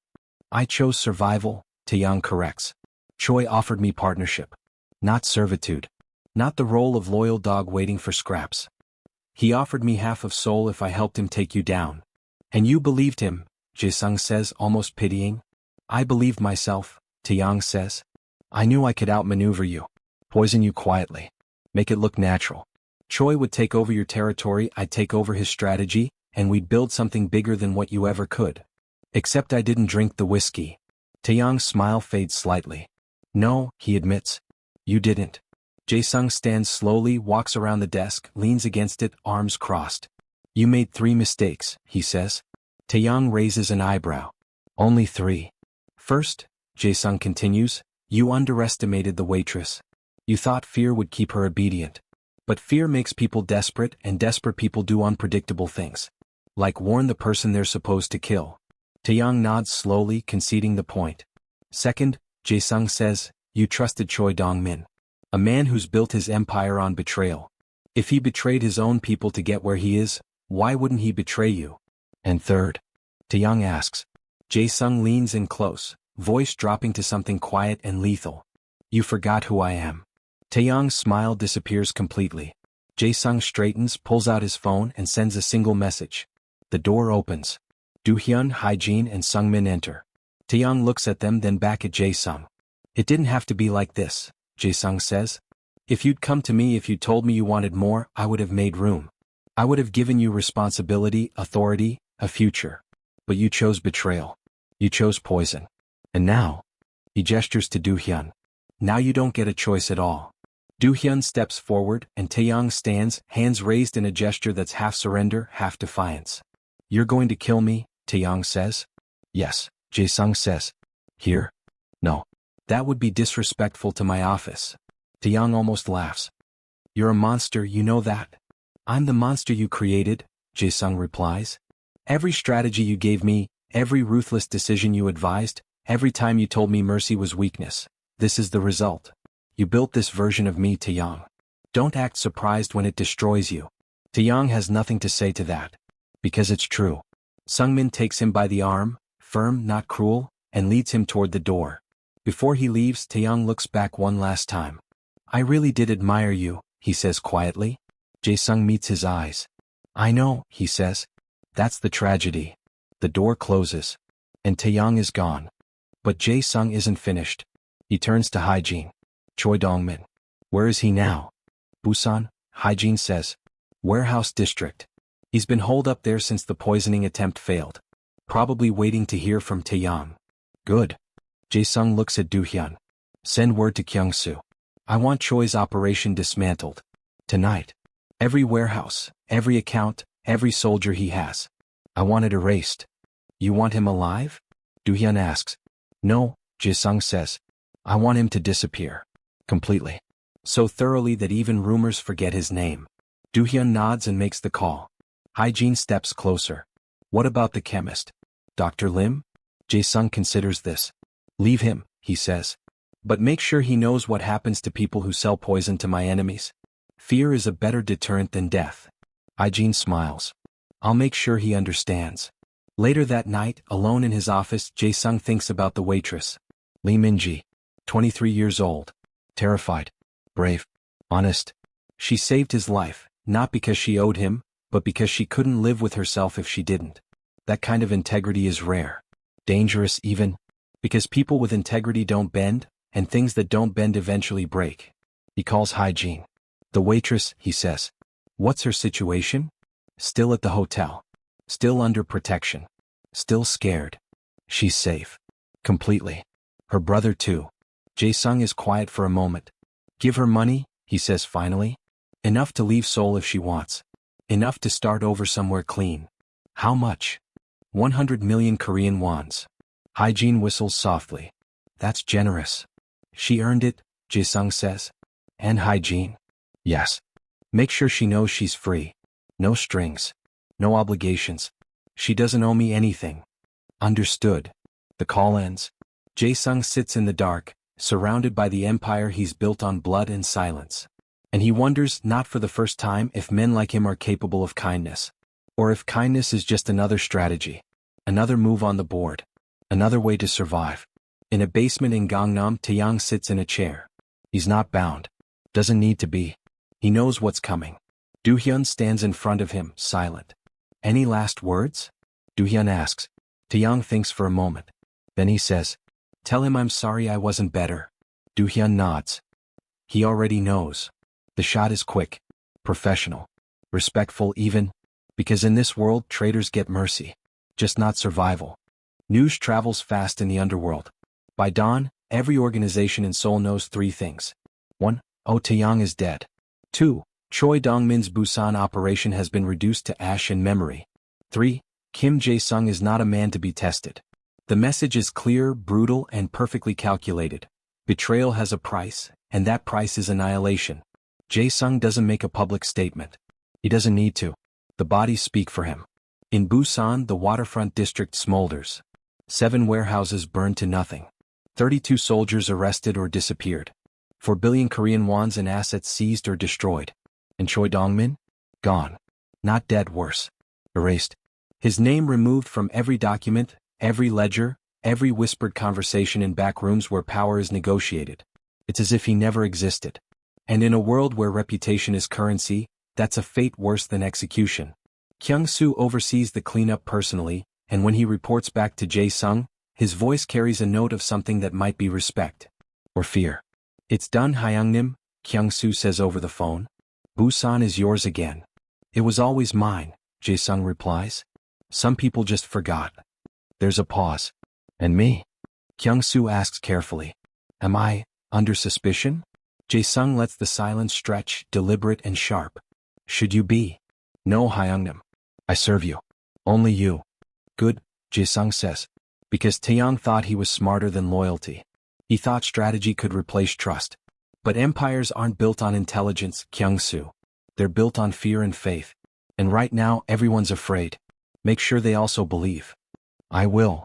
I chose survival, Taeyang corrects. Choi offered me partnership. Not servitude. Not the role of loyal dog waiting for scraps. He offered me half of Seoul if I helped him take you down. And you believed him, Jae-sung says, almost pitying. I believed myself, Taeyang says. I knew I could outmaneuver you. Poison you quietly. Make it look natural. Choi would take over your territory, I'd take over his strategy, and we'd build something bigger than what you ever could. Except I didn't drink the whiskey. Taeyang's smile fades slightly. No, he admits. You didn't. Jae-sung stands slowly, walks around the desk, leans against it, arms crossed. You made 3 mistakes, he says. Taeyang raises an eyebrow. Only 3. First, Jae-sung continues, you underestimated the waitress. You thought fear would keep her obedient. But fear makes people desperate, and desperate people do unpredictable things. Like warn the person they're supposed to kill. Taeyang nods slowly, conceding the point. Second, Jae-sung says, you trusted Choi Dongmin. A man who's built his empire on betrayal. If he betrayed his own people to get where he is, why wouldn't he betray you? And third, Taeyang asks. Jae-sung leans in close, voice dropping to something quiet and lethal. You forgot who I am. Taeyang's smile disappears completely. Jae-sung straightens, pulls out his phone and sends a single message. The door opens. Do-hyun, Hae-jin and Sungmin enter. Taeyang looks at them, then back at Jae-sung. It didn't have to be like this, Jae-sung says. If you'd come to me, if you told me you wanted more, I would have made room. I would have given you responsibility, authority, a future. But you chose betrayal. You chose poison. And now, he gestures to Do-hyun. Now you don't get a choice at all. Do-hyun steps forward, and Taeyang stands, hands raised in a gesture that's half surrender, half defiance. You're going to kill me, Taeyang says. Yes, Jae-sung says. Here? No. That would be disrespectful to my office. Taeyang almost laughs. You're a monster, you know that. I'm the monster you created, Jae-sung replies. Every strategy you gave me, every ruthless decision you advised, every time you told me mercy was weakness, this is the result. You built this version of me, Taeyang. Don't act surprised when it destroys you. Taeyang has nothing to say to that. Because it's true. Sungmin takes him by the arm, firm, not cruel, and leads him toward the door. Before he leaves, Taeyang looks back one last time. I really did admire you, he says quietly. Jae-sung meets his eyes. I know, he says. That's the tragedy. The door closes. And Taeyang is gone. But Jae-sung isn't finished. He turns to Hyejin. Choi Dongmin. Where is he now? Busan, Hyejin says. Warehouse district. He's been holed up there since the poisoning attempt failed. Probably waiting to hear from Taeyang. Good. Jae-sung looks at Do-hyun. Send word to Kyung-soo. I want Choi's operation dismantled. Tonight. Every warehouse, every account, every soldier he has. I want it erased. You want him alive? Do-hyun asks. No, Jae-sung says. I want him to disappear. Completely. So thoroughly that even rumors forget his name. Do-hyun nods and makes the call. Hyejin steps closer. What about the chemist? Dr. Lim? Jae-sung considers this. Leave him, he says. But make sure he knows what happens to people who sell poison to my enemies. Fear is a better deterrent than death. Hyejin smiles. I'll make sure he understands. Later that night, alone in his office, Jae-sung thinks about the waitress. Lee Min-ji. 23 years old. Terrified. Brave. Honest. She saved his life, not because she owed him, but because she couldn't live with herself if she didn't. That kind of integrity is rare. Dangerous even. Because people with integrity don't bend, and things that don't bend eventually break. He calls Hyejin. The waitress, he says. What's her situation? Still at the hotel. Still under protection. Still scared. She's safe. Completely. Her brother too. Jae-sung is quiet for a moment. Give her money, he says finally. Enough to leave Seoul if she wants. Enough to start over somewhere clean. How much? 100 million Korean wons. Hyejin whistles softly. That's generous. She earned it, Jae-sung says. And Hyejin. Yes. Make sure she knows she's free. No strings. No obligations. She doesn't owe me anything. Understood. The call ends. Jae-sung sits in the dark, surrounded by the empire he's built on blood and silence. And he wonders, not for the first time, if men like him are capable of kindness. Or if kindness is just another strategy. Another move on the board. Another way to survive. In a basement in Gangnam, Taeyang sits in a chair. He's not bound. Doesn't need to be. He knows what's coming. Do-hyun stands in front of him, silent. Any last words? Do-hyun asks. Taeyang thinks for a moment. Then he says, Tell him I'm sorry I wasn't better. Do-hyun nods. He already knows. The shot is quick. Professional. Respectful even. Because in this world, traitors get mercy. Just not survival. News travels fast in the underworld. By dawn, every organization in Seoul knows 3 things. 1. Oh, Taeyang is dead. 2. Choi Dongmin's Busan operation has been reduced to ash in memory. 3. Kim Jae-sung is not a man to be tested. The message is clear, brutal, and perfectly calculated. Betrayal has a price, and that price is annihilation. Jae-sung doesn't make a public statement. He doesn't need to. The bodies speak for him. In Busan, the waterfront district smolders. 7 warehouses burned to nothing. 32 soldiers arrested or disappeared. 4 billion Korean wons in assets seized or destroyed. And Choi Dongmin? Gone. Not dead, worse. Erased. His name removed from every document, every ledger, every whispered conversation in back rooms where power is negotiated. It's as if he never existed. And in a world where reputation is currency, that's a fate worse than execution. Kyung-soo oversees the cleanup personally, and when he reports back to Jae-sung, his voice carries a note of something that might be respect. Or fear. It's done, Hyangnim, Kyung-soo says over the phone. Busan is yours again. It was always mine, Jae-sung replies. Some people just forgot. There's a pause. And me? Kyung-soo asks carefully. Am I under suspicion? Jae-sung lets the silence stretch, deliberate and sharp. Should you be? No, Hyangnim. I serve you. Only you. Good, Jae-sung says. Because Taeyang thought he was smarter than loyalty. He thought strategy could replace trust. But empires aren't built on intelligence, Kyung-soo. They're built on fear and faith. And right now, everyone's afraid. Make sure they also believe. I will.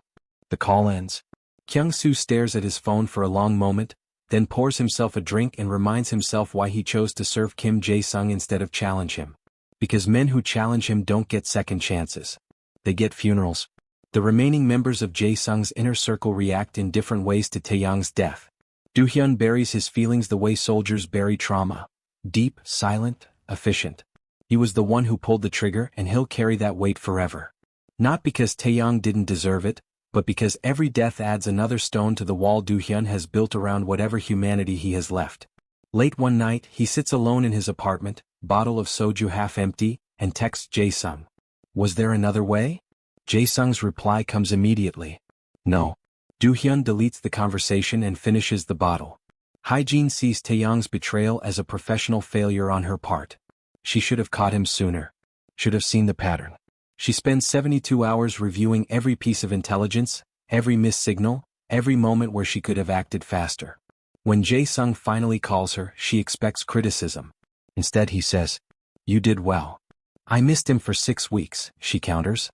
The call ends. Kyung-soo stares at his phone for a long moment, then pours himself a drink and reminds himself why he chose to serve Kim Jae-sung instead of challenge him. Because men who challenge him don't get second chances. They get funerals. The remaining members of Jae-sung's inner circle react in different ways to Taeyang's death. Do-hyun buries his feelings the way soldiers bury trauma. Deep, silent, efficient. He was the one who pulled the trigger and he'll carry that weight forever. Not because Taeyong didn't deserve it, but because every death adds another stone to the wall Do-hyun has built around whatever humanity he has left. Late one night, he sits alone in his apartment, bottle of soju half empty, and texts Jae-sung. Was there another way? Jae-sung's reply comes immediately. No. Do-hyun deletes the conversation and finishes the bottle. Hae-jin sees Taeyong's betrayal as a professional failure on her part. She should have caught him sooner. Should have seen the pattern. She spends 72 hours reviewing every piece of intelligence, every missed signal, every moment where she could have acted faster. When Jae-sung finally calls her, she expects criticism. Instead he says, "You did well." "I missed him for 6 weeks," she counters.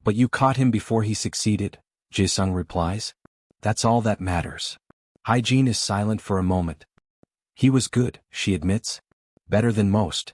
"But you caught him before he succeeded," Jae-sung replies. "That's all that matters." Hae-jin is silent for a moment. "He was good," she admits. "Better than most.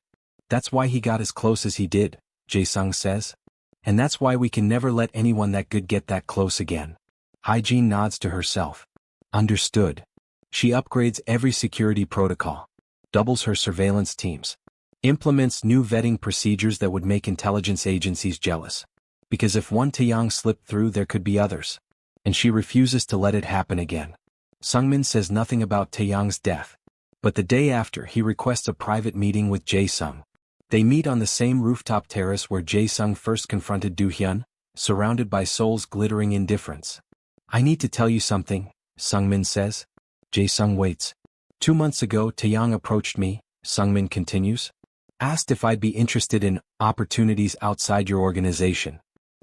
That's why he got as close as he did," Jae-sung says. "And that's why we can never let anyone that good get that close again." Hae-jin nods to herself. Understood. She upgrades every security protocol. Doubles her surveillance teams. Implements new vetting procedures that would make intelligence agencies jealous. Because if one Taeyong slipped through, there could be others. And she refuses to let it happen again. Sungmin says nothing about Taeyong's death. But the day after, he requests a private meeting with Jae-sung. They meet on the same rooftop terrace where Jae-sung first confronted Do-hyun, surrounded by Seoul's glittering indifference. "I need to tell you something," Sungmin says. Jae-sung waits. 2 months ago, Taeyong approached me," Sungmin continues. "Asked if I'd be interested in opportunities outside your organization.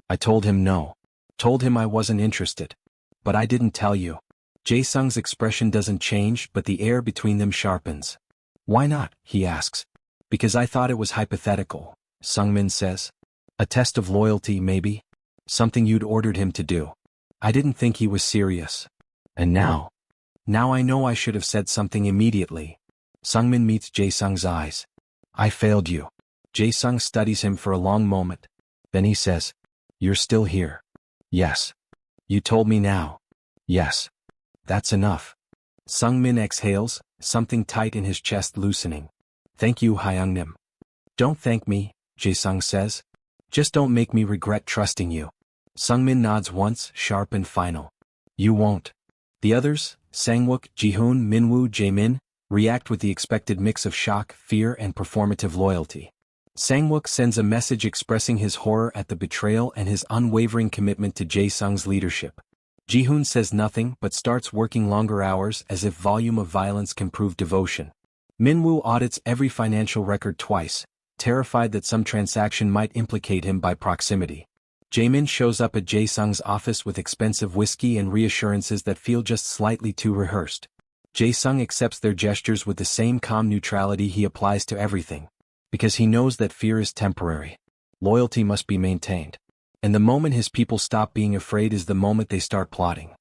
I told him no. Told him I wasn't interested. But I didn't tell you." Jae-sung's expression doesn't change, but the air between them sharpens. "Why not?" he asks. "Because I thought it was hypothetical," Sungmin says. "A test of loyalty, maybe? Something you'd ordered him to do. I didn't think he was serious. And now I know I should have said something immediately." Sungmin meets Jae-sung's eyes. "I failed you." Jae-sung studies him for a long moment. Then he says, "You're still here." "Yes." "You told me now." "Yes." "That's enough." Sungmin exhales, something tight in his chest loosening. "Thank you, Hyungnim." "Don't thank me," Jae-sung says. "Just don't make me regret trusting you." Sungmin nods once, sharp and final. "You won't." The others, Sangwook, Jihoon, Minwoo, Jaemin, react with the expected mix of shock, fear, and performative loyalty. Sangwook sends a message expressing his horror at the betrayal and his unwavering commitment to Jae-sung's leadership. Jihoon says nothing but starts working longer hours as if volume of violence can prove devotion. Minwoo audits every financial record twice, terrified that some transaction might implicate him by proximity. Jaemin shows up at Jae-sung's office with expensive whiskey and reassurances that feel just slightly too rehearsed. Jae-sung accepts their gestures with the same calm neutrality he applies to everything. Because he knows that fear is temporary. Loyalty must be maintained. And the moment his people stop being afraid is the moment they start plotting.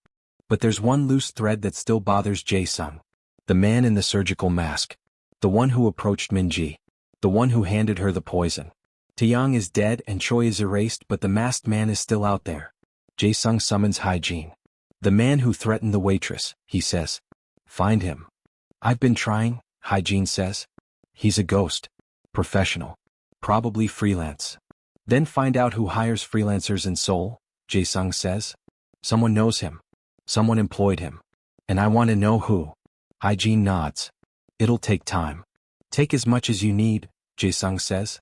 But there's one loose thread that still bothers Jae-sung. The man in the surgical mask. The one who approached Minji. The one who handed her the poison. Taeyong is dead and Choi is erased, but the masked man is still out there. Jae-sung summons Hae-jin. "The man who threatened the waitress," he says. "Find him." "I've been trying," Hae-jin says. "He's a ghost. Professional. Probably freelance." "Then find out who hires freelancers in Seoul," Jae-sung says. "Someone knows him. Someone employed him. And I want to know who." Hae-jin nods. "It'll take time." "Take as much as you need," Jae-sung says.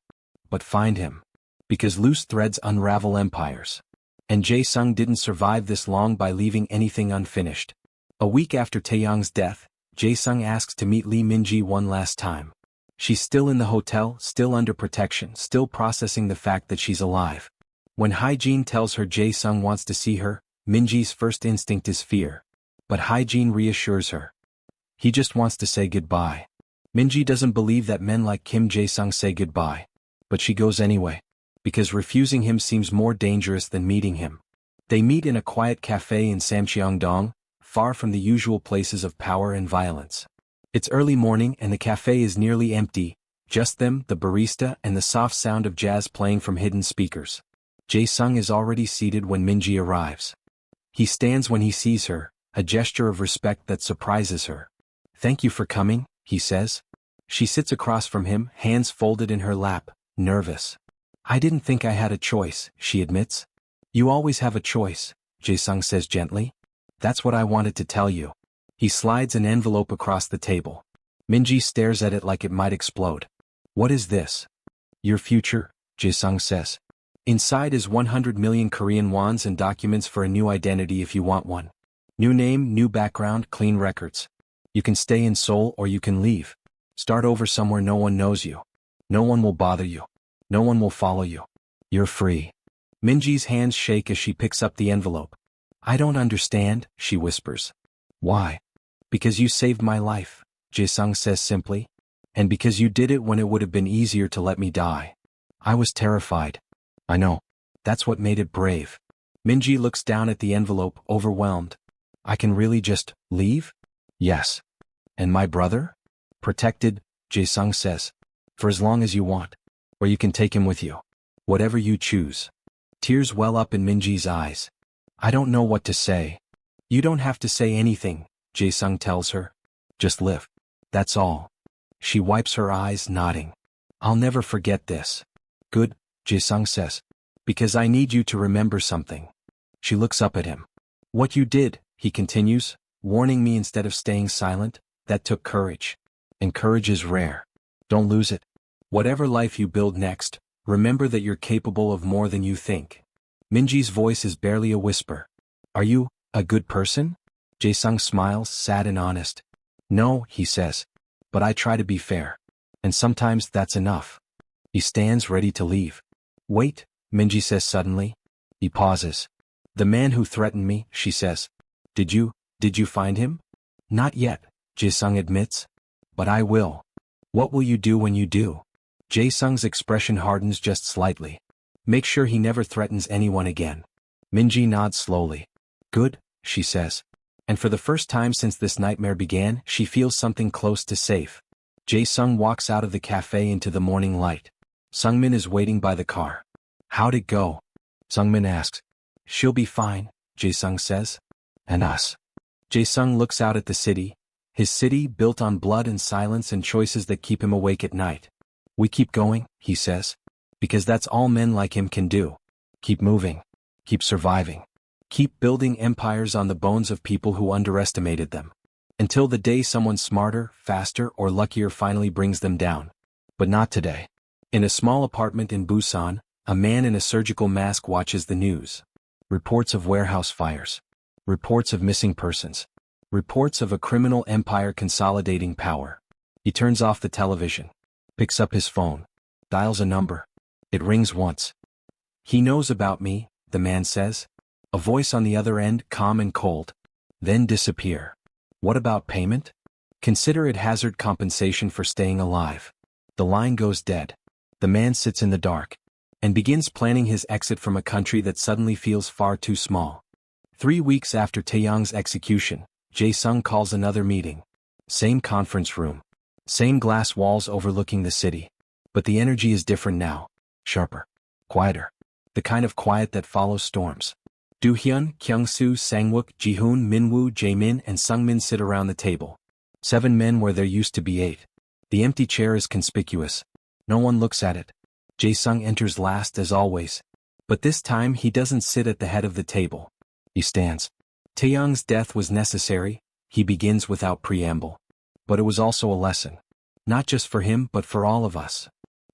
"But find him. Because loose threads unravel empires." And Jae-sung didn't survive this long by leaving anything unfinished. A week after Taeyong's death, Jae-sung asks to meet Lee Minji one last time. She's still in the hotel, still under protection, still processing the fact that she's alive. When Hae-jin tells her Jae-sung wants to see her, Minji's first instinct is fear. But Hae-jin reassures her. He just wants to say goodbye. Minji doesn't believe that men like Kim Jae-sung say goodbye. But she goes anyway. Because refusing him seems more dangerous than meeting him. They meet in a quiet cafe in Samcheong-dong, far from the usual places of power and violence. It's early morning and the cafe is nearly empty, just them, the barista, and the soft sound of jazz playing from hidden speakers. Jae-sung is already seated when Minji arrives. He stands when he sees her, a gesture of respect that surprises her. "Thank you for coming," he says. She sits across from him, hands folded in her lap, nervous. "I didn't think I had a choice," she admits. "You always have a choice," Jae-sung says gently. "That's what I wanted to tell you." He slides an envelope across the table. Minji stares at it like it might explode. "What is this?" "Your future," Jae-sung says. "Inside is 100 million Korean wons and documents for a new identity if you want one. New name, new background, clean records. You can stay in Seoul or you can leave. Start over somewhere no one knows you. No one will bother you. No one will follow you. You're free." Minji's hands shake as she picks up the envelope. "I don't understand," she whispers. "Why?" "Because you saved my life," Jae-sung says simply. "And because you did it when it would have been easier to let me die. I was terrified." "I know. That's what made it brave." Minji looks down at the envelope, overwhelmed. "I can really just leave?" "Yes." "And my brother?" "Protected," Jae-sung says. "For as long as you want. Or you can take him with you. Whatever you choose." Tears well up in Minji's eyes. "I don't know what to say." "You don't have to say anything," Jae-sung tells her. "Just live. That's all." She wipes her eyes, nodding. "I'll never forget this." "Good," Jae-sung says. "Because I need you to remember something." She looks up at him. "What you did," he continues, "warning me instead of staying silent, that took courage. And courage is rare. Don't lose it. Whatever life you build next, remember that you're capable of more than you think." Minji's voice is barely a whisper. "Are you a good person?" Jae-sung smiles, sad and honest. "No," he says. "But I try to be fair. And sometimes that's enough." He stands ready to leave. "Wait," Minji says suddenly. He pauses. "The man who threatened me," she says. Did you find him?" "Not yet," Jae-sung admits. "But I will." "What will you do when you do?" Jae-sung's expression hardens just slightly. "Make sure he never threatens anyone again." Minji nods slowly. "Good," she says. And for the first time since this nightmare began, she feels something close to safe. Jae-sung walks out of the cafe into the morning light. Sungmin is waiting by the car. "How'd it go?" Sungmin asks. "She'll be fine," Jae-sung says. "And us?" Jae-sung looks out at the city. His city built on blood and silence and choices that keep him awake at night. "We keep going," he says. "Because that's all men like him can do. Keep moving. Keep surviving. Keep building empires on the bones of people who underestimated them. Until the day someone smarter, faster, or luckier finally brings them down. But not today." In a small apartment in Busan, a man in a surgical mask watches the news. Reports of warehouse fires. Reports of missing persons. Reports of a criminal empire consolidating power. He turns off the television. Picks up his phone. Dials a number. It rings once. "He knows about me," the man says. A voice on the other end, calm and cold. "Then disappear." "What about payment?" "Consider it hazard compensation for staying alive." The line goes dead. The man sits in the dark. And begins planning his exit from a country that suddenly feels far too small. 3 weeks after Taeyong's execution, Jae-sung calls another meeting. Same conference room. Same glass walls overlooking the city. But the energy is different now. Sharper. Quieter. The kind of quiet that follows storms. Do-hyun, Kyung-soo, Sang-wook, Ji-hoon, Min-woo, Jae-min and Sungmin sit around the table. 7 men where there used to be 8. The empty chair is conspicuous. No one looks at it. Jae-sung enters last as always. But this time he doesn't sit at the head of the table. He stands. Taeyong's death was necessary, he begins without preamble. But it was also a lesson. Not just for him but for all of us.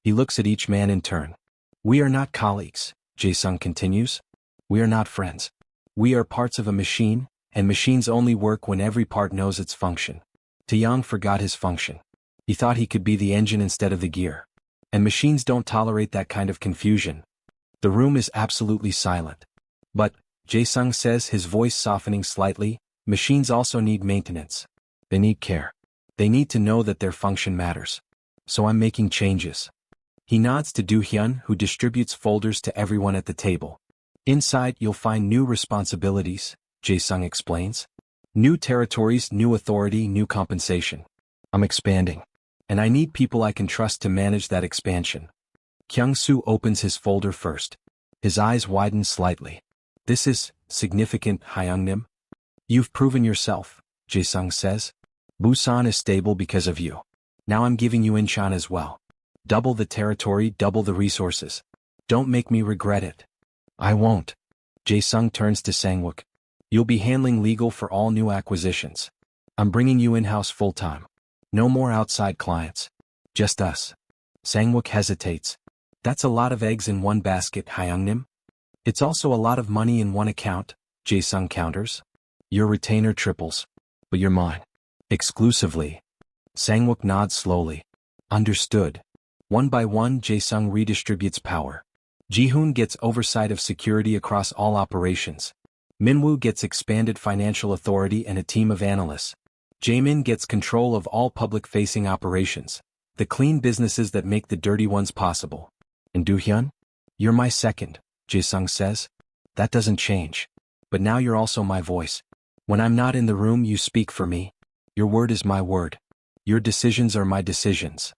He looks at each man in turn. "We are not colleagues," Jae-sung continues. "We are not friends. We are parts of a machine, and machines only work when every part knows its function." Taeyong forgot his function. He thought he could be the engine instead of the gear. And machines don't tolerate that kind of confusion. The room is absolutely silent. "But," Jae-sung says, his voice softening slightly, "machines also need maintenance. They need care. They need to know that their function matters. So I'm making changes." He nods to Do-hyun, who distributes folders to everyone at the table. "Inside you'll find new responsibilities," Jae-sung explains. "New territories, new authority, new compensation. I'm expanding. And I need people I can trust to manage that expansion." Kyung-soo opens his folder first. His eyes widen slightly. "This is significant, Hyungnim." You've proven yourself, Jae-sung says. Busan is stable because of you. Now I'm giving you Incheon as well. Double the territory, double the resources. Don't make me regret it. I won't. Jae-sung turns to Sang-wook. You'll be handling legal for all new acquisitions. I'm bringing you in-house full-time. No more outside clients. Just us. Sang-wook hesitates. That's a lot of eggs in one basket, Hyungnim. It's also a lot of money in one account, Jae-sung counters. Your retainer triples. But you're mine. Exclusively. Sang-wook nods slowly. Understood. One by one, Jae-sung redistributes power. Ji-hoon gets oversight of security across all operations. Min-woo gets expanded financial authority and a team of analysts. Jae-min gets control of all public-facing operations, the clean businesses that make the dirty ones possible. And Do-hyun? You're my second, Jae-sung says. That doesn't change. But now you're also my voice. When I'm not in the room, you speak for me. Your word is my word. Your decisions are my decisions.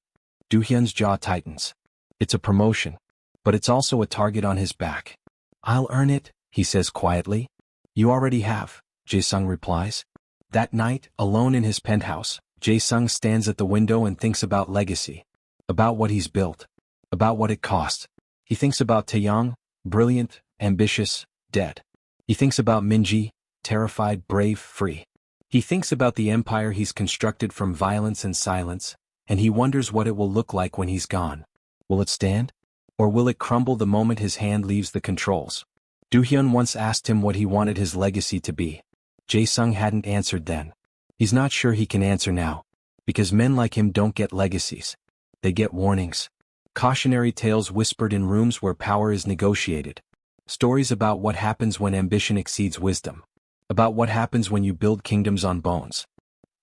Do-hyun's jaw tightens. It's a promotion. But it's also a target on his back. I'll earn it, he says quietly. You already have, Jae-sung replies. That night, alone in his penthouse, Jae-sung stands at the window and thinks about legacy. About what he's built. About what it cost. He thinks about Taeyong, brilliant, ambitious, dead. He thinks about Minji, terrified, brave, free. He thinks about the empire he's constructed from violence and silence, and he wonders what it will look like when he's gone. Will it stand? Or will it crumble the moment his hand leaves the controls? Do-hyun once asked him what he wanted his legacy to be. Jae-sung hadn't answered then. He's not sure he can answer now. Because men like him don't get legacies. They get warnings. Cautionary tales whispered in rooms where power is negotiated. Stories about what happens when ambition exceeds wisdom. About what happens when you build kingdoms on bones.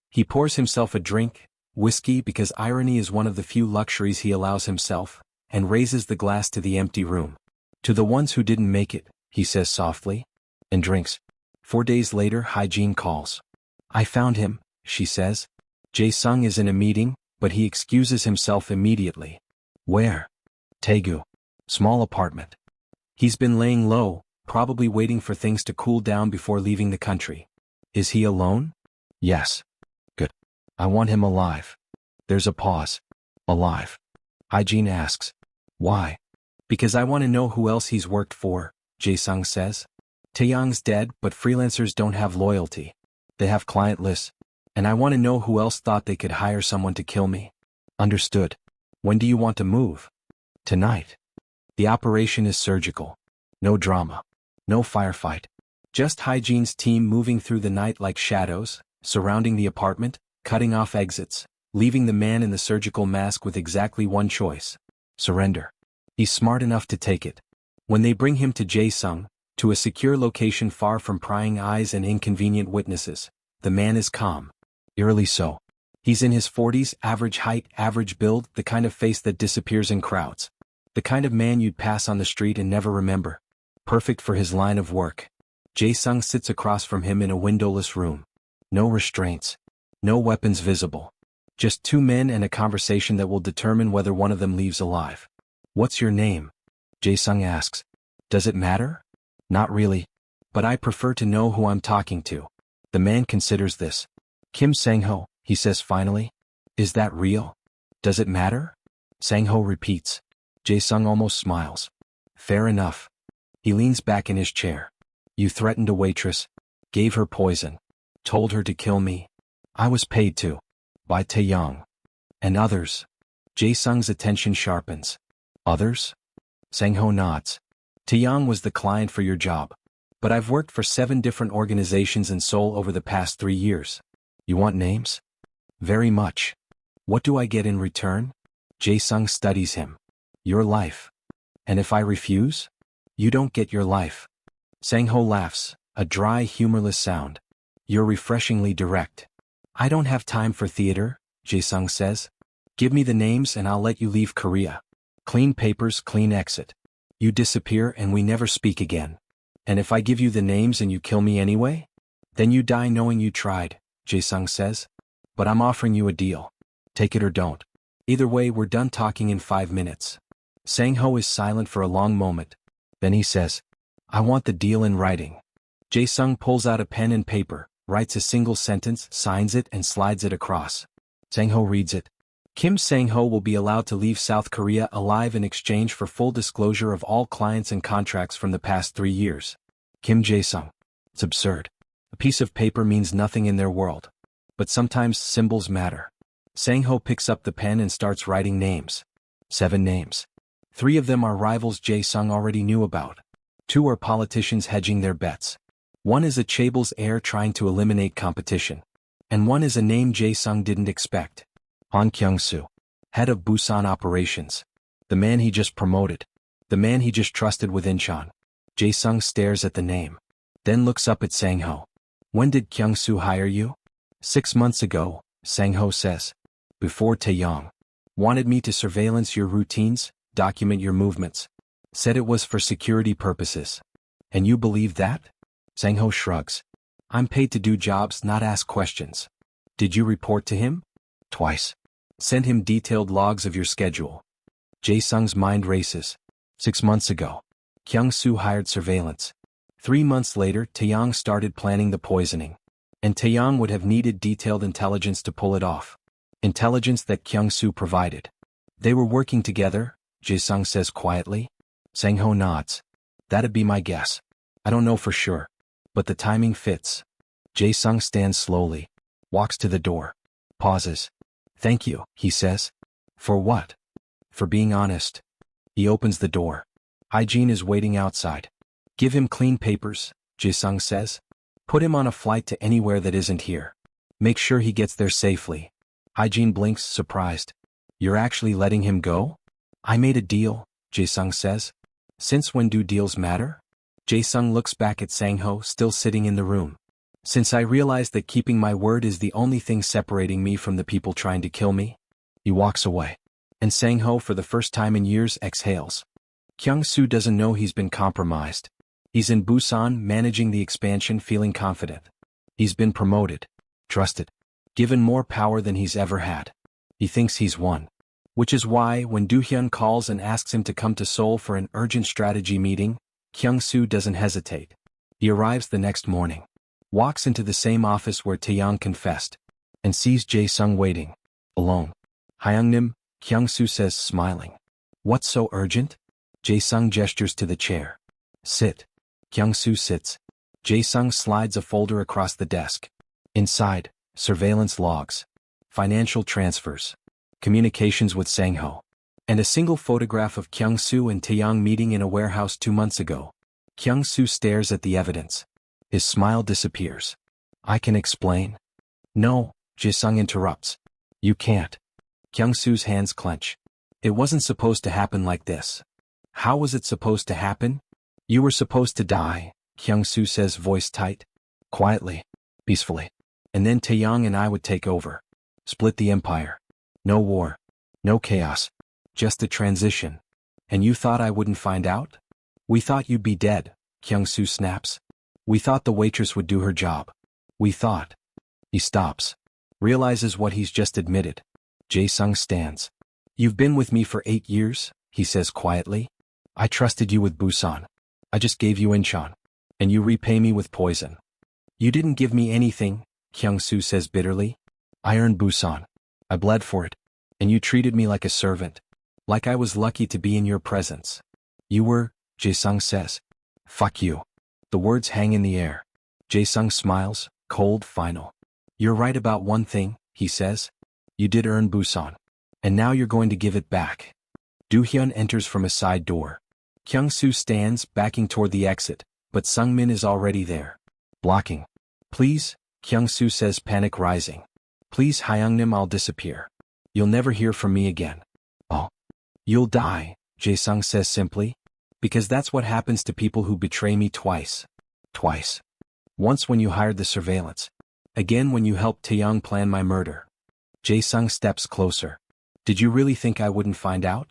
He pours himself a drink, whiskey, because irony is one of the few luxuries he allows himself, and raises the glass to the empty room. To the ones who didn't make it, he says softly, and drinks. 4 days later, Hygiene calls. I found him, she says. Jae-sung is in a meeting, but he excuses himself immediately. Where? Daegu. Small apartment. He's been laying low, probably waiting for things to cool down before leaving the country. Is he alone? Yes. Good. I want him alive. There's a pause. Alive. Hygiene asks. Why? Because I want to know who else he's worked for, Jae-sung says. Taeyong's dead, but freelancers don't have loyalty. They have client lists. And I want to know who else thought they could hire someone to kill me. Understood. When do you want to move? Tonight. The operation is surgical. No drama. No firefight. Just Hygiene's team moving through the night like shadows, surrounding the apartment, cutting off exits, leaving the man in the surgical mask with exactly one choice. Surrender. He's smart enough to take it. When they bring him to Jae-sung, to a secure location far from prying eyes and inconvenient witnesses, the man is calm. Eerily so. He's in his 40s, average height, average build, the kind of face that disappears in crowds. The kind of man you'd pass on the street and never remember. Perfect for his line of work. Jae-sung sits across from him in a windowless room. No restraints. No weapons visible. Just two men and a conversation that will determine whether one of them leaves alive. What's your name? Jae-sung asks. Does it matter? Not really. But I prefer to know who I'm talking to. The man considers this. Kim Sang-ho, he says finally. Is that real? Does it matter? Sang-ho repeats. Jae-sung almost smiles. Fair enough. He leans back in his chair. You threatened a waitress. Gave her poison. Told her to kill me. I was paid to. By Taeyong. And others. Jae-sung's attention sharpens. Others? Sang-ho nods. Taeyong was the client for your job. But I've worked for 7 different organizations in Seoul over the past 3 years. You want names? Very much. What do I get in return? Jae-sung studies him. Your life. And if I refuse? You don't get your life. Sang-ho laughs, a dry, humorless sound. You're refreshingly direct. I don't have time for theater, Jae-sung says. Give me the names and I'll let you leave Korea. Clean papers, clean exit. You disappear and we never speak again. And if I give you the names and you kill me anyway? Then you die knowing you tried, Jae-sung says. But I'm offering you a deal. Take it or don't. Either way, we're done talking in 5 minutes. Sang-ho is silent for a long moment. Then he says, I want the deal in writing. Jae-sung pulls out a pen and paper, writes a single sentence, signs it and slides it across. Sang-ho reads it. Kim Sang-ho will be allowed to leave South Korea alive in exchange for full disclosure of all clients and contracts from the past 3 years. Kim Jae-sung. It's absurd. A piece of paper means nothing in their world. But sometimes symbols matter. Sang-ho picks up the pen and starts writing names. 7 names. 3 of them are rivals Jae-sung already knew about. 2 are politicians hedging their bets. 1 is a chaebol heir trying to eliminate competition. And 1 is a name Jae-sung didn't expect. Han Kyung-soo. Head of Busan operations. The man he just promoted. The man he just trusted with Incheon. Jae-sung stares at the name. Then looks up at Sang-ho. When did Kyung-soo hire you? 6 months ago, Sang-ho says. Before Taeyong. Wanted me to surveillance your routines, document your movements. Said it was for security purposes. And you believe that? Sang-ho shrugs. I'm paid to do jobs, not ask questions. Did you report to him? Twice. Send him detailed logs of your schedule. Jae-sung's mind races. 6 months ago. Kyung-soo hired surveillance. 3 months later, Taeyong started planning the poisoning. And Taeyong would have needed detailed intelligence to pull it off. Intelligence that Kyung-soo provided. They were working together, Jae-sung says quietly. Sang-ho nods. That'd be my guess. I don't know for sure. But the timing fits. Jae-sung stands slowly. Walks to the door. Pauses. Thank you, he says. For what? For being honest. He opens the door. Hygiene is waiting outside. Give him clean papers, Jae-sung says. Put him on a flight to anywhere that isn't here. Make sure he gets there safely. Hygiene blinks, surprised. You're actually letting him go? I made a deal, Jae-sung says. Since when do deals matter? Jae-sung looks back at Sang-ho still sitting in the room. Since I realized that keeping my word is the only thing separating me from the people trying to kill me. He walks away. And Sang-ho for the first time in years exhales. Kyung-soo doesn't know he's been compromised. He's in Busan managing the expansion feeling confident. He's been promoted. Trusted. Given more power than he's ever had. He thinks he's won. Which is why when Do-hyun calls and asks him to come to Seoul for an urgent strategy meeting, Kyung-soo doesn't hesitate. He arrives the next morning. Walks into the same office where Taeyong confessed. And sees Jae-sung waiting. Alone. Hyungnim, Kyung-soo says smiling. What's so urgent? Jae-sung gestures to the chair. Sit. Kyung-soo sits. Jae-sung slides a folder across the desk. Inside, surveillance logs. Financial transfers. Communications with Sang-ho. And a single photograph of Kyung-soo and Taeyong meeting in a warehouse 2 months ago. Kyung-soo stares at the evidence. His smile disappears. I can explain. No, Jae-sung interrupts. You can't. Kyung-soo's hands clench. It wasn't supposed to happen like this. How was it supposed to happen? You were supposed to die, Kyung-soo says, voice tight. Quietly. Peacefully. And then Taeyong and I would take over. Split the empire. No war. No chaos. Just a transition. And you thought I wouldn't find out? We thought you'd be dead, Kyung-soo snaps. We thought the waitress would do her job. We thought. He stops. Realizes what he's just admitted. Jae-sung stands. You've been with me for 8 years, he says quietly. I trusted you with Busan. I just gave you Incheon. And you repay me with poison. You didn't give me anything, Kyung-soo says bitterly. I earned Busan. I bled for it. And you treated me like a servant. Like I was lucky to be in your presence. You were, Jae-sung says. Fuck you. The words hang in the air. Jae-sung smiles, cold, final. You're right about one thing, he says. You did earn Busan. And now you're going to give it back. Do-hyun enters from a side door. Kyung-soo stands, backing toward the exit, but Sung-min is already there. Blocking. Please, Kyung-soo says, panic rising. Please, Hyungnim, I'll disappear. You'll never hear from me again. Oh. You'll die, Jae-sung says simply. Because that's what happens to people who betray me twice. Twice. Once when you hired the surveillance. Again when you helped Taeyong plan my murder. Jae-sung steps closer. Did you really think I wouldn't find out?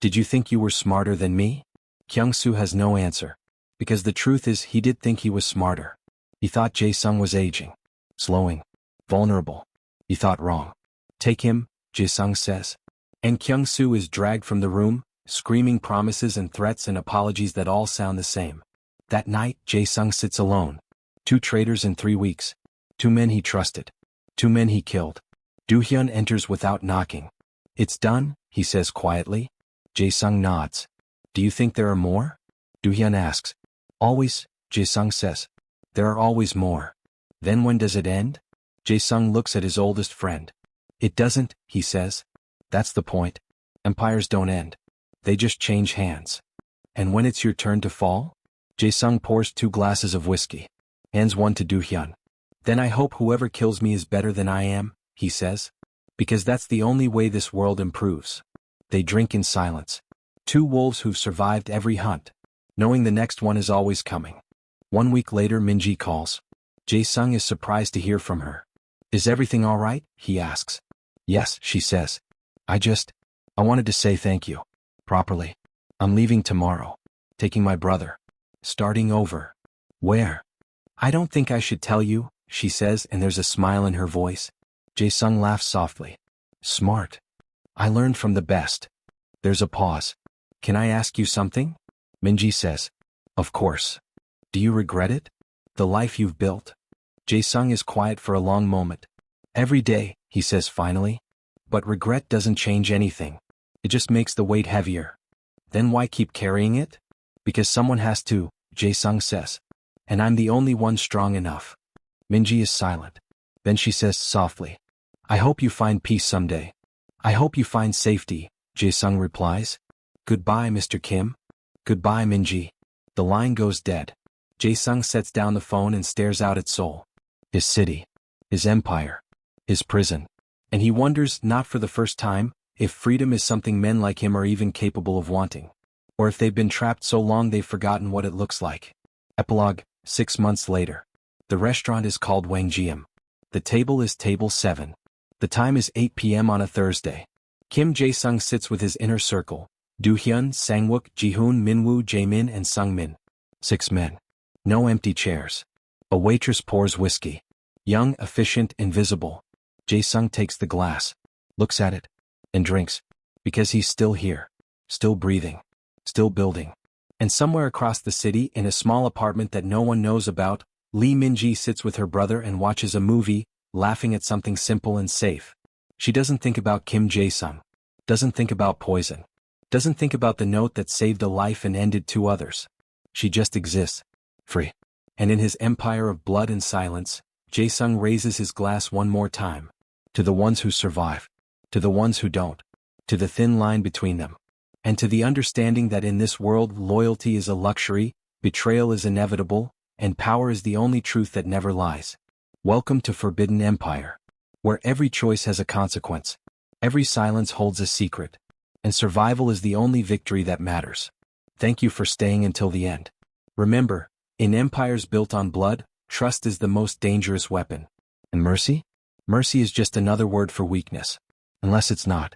Did you think you were smarter than me? Kyung-soo has no answer. Because the truth is he did think he was smarter. He thought Jae-sung was aging. Slowing. Vulnerable. He thought wrong. Take him, Jae-sung says. And Kyung-soo is dragged from the room, screaming promises and threats and apologies that all sound the same. That night, Jae-sung sits alone. 2 traitors in 3 weeks. 2 men he trusted. 2 men he killed. Do-hyun enters without knocking. It's done, he says quietly. Jae-sung nods. Do you think there are more? Do-hyun asks. Always, Jae-sung says. There are always more. Then when does it end? Jae-sung looks at his oldest friend. It doesn't, he says. That's the point. Empires don't end. They just change hands. And when it's your turn to fall? Jae-sung pours 2 glasses of whiskey. Hands one to Do-hyun. Then I hope whoever kills me is better than I am, he says. Because that's the only way this world improves. They drink in silence. 2 wolves who've survived every hunt, knowing the next one is always coming. 1 week later Minji calls. Jae-sung is surprised to hear from her. Is everything all right? He asks. Yes, she says. I wanted to say thank you. Properly. I'm leaving tomorrow. Taking my brother. Starting over. Where? I don't think I should tell you, she says, and there's a smile in her voice. Jae-sung laughs softly. Smart. I learned from the best. There's a pause. Can I ask you something? Minji says. Of course. Do you regret it? The life you've built? Jae-sung is quiet for a long moment. Every day, he says finally. But regret doesn't change anything. It just makes the weight heavier. Then why keep carrying it? Because someone has to, Jae-sung says. And I'm the only one strong enough. Minji is silent. Then she says softly. I hope you find peace someday. I hope you find safety, Jae-sung replies. Goodbye, Mr. Kim. Goodbye, Minji. The line goes dead. Jae-sung sets down the phone and stares out at Seoul. His city. His empire. His prison. And he wonders, not for the first time, if freedom is something men like him are even capable of wanting. Or if they've been trapped so long they've forgotten what it looks like. Epilogue, 6 months later. The restaurant is called Wangjiam. The table is table 7. The time is 8 p.m. on a Thursday. Kim Jae-sung sits with his inner circle. Do-hyun, Sang-wook, Ji-hoon, Min-woo, Jae-min and Sung-min. 6 men. No empty chairs. A waitress pours whiskey. Young, efficient, invisible. Jae-sung takes the glass. Looks at it. And drinks. Because he's still here. Still breathing. Still building. And somewhere across the city, in a small apartment that no one knows about, Lee Min-ji sits with her brother and watches a movie, laughing at something simple and safe. She doesn't think about Kim Jae-sung. Doesn't think about poison. Doesn't think about the note that saved a life and ended 2 others. She just exists. Free. And in his empire of blood and silence, Jae-sung raises his glass one more time. To the ones who survive. To the ones who don't. To the thin line between them. And to the understanding that in this world loyalty is a luxury, betrayal is inevitable, and power is the only truth that never lies. Welcome to Forbidden Empire. Where every choice has a consequence. Every silence holds a secret. And survival is the only victory that matters. Thank you for staying until the end. Remember, in empires built on blood, trust is the most dangerous weapon. And mercy? Mercy is just another word for weakness. Unless it's not.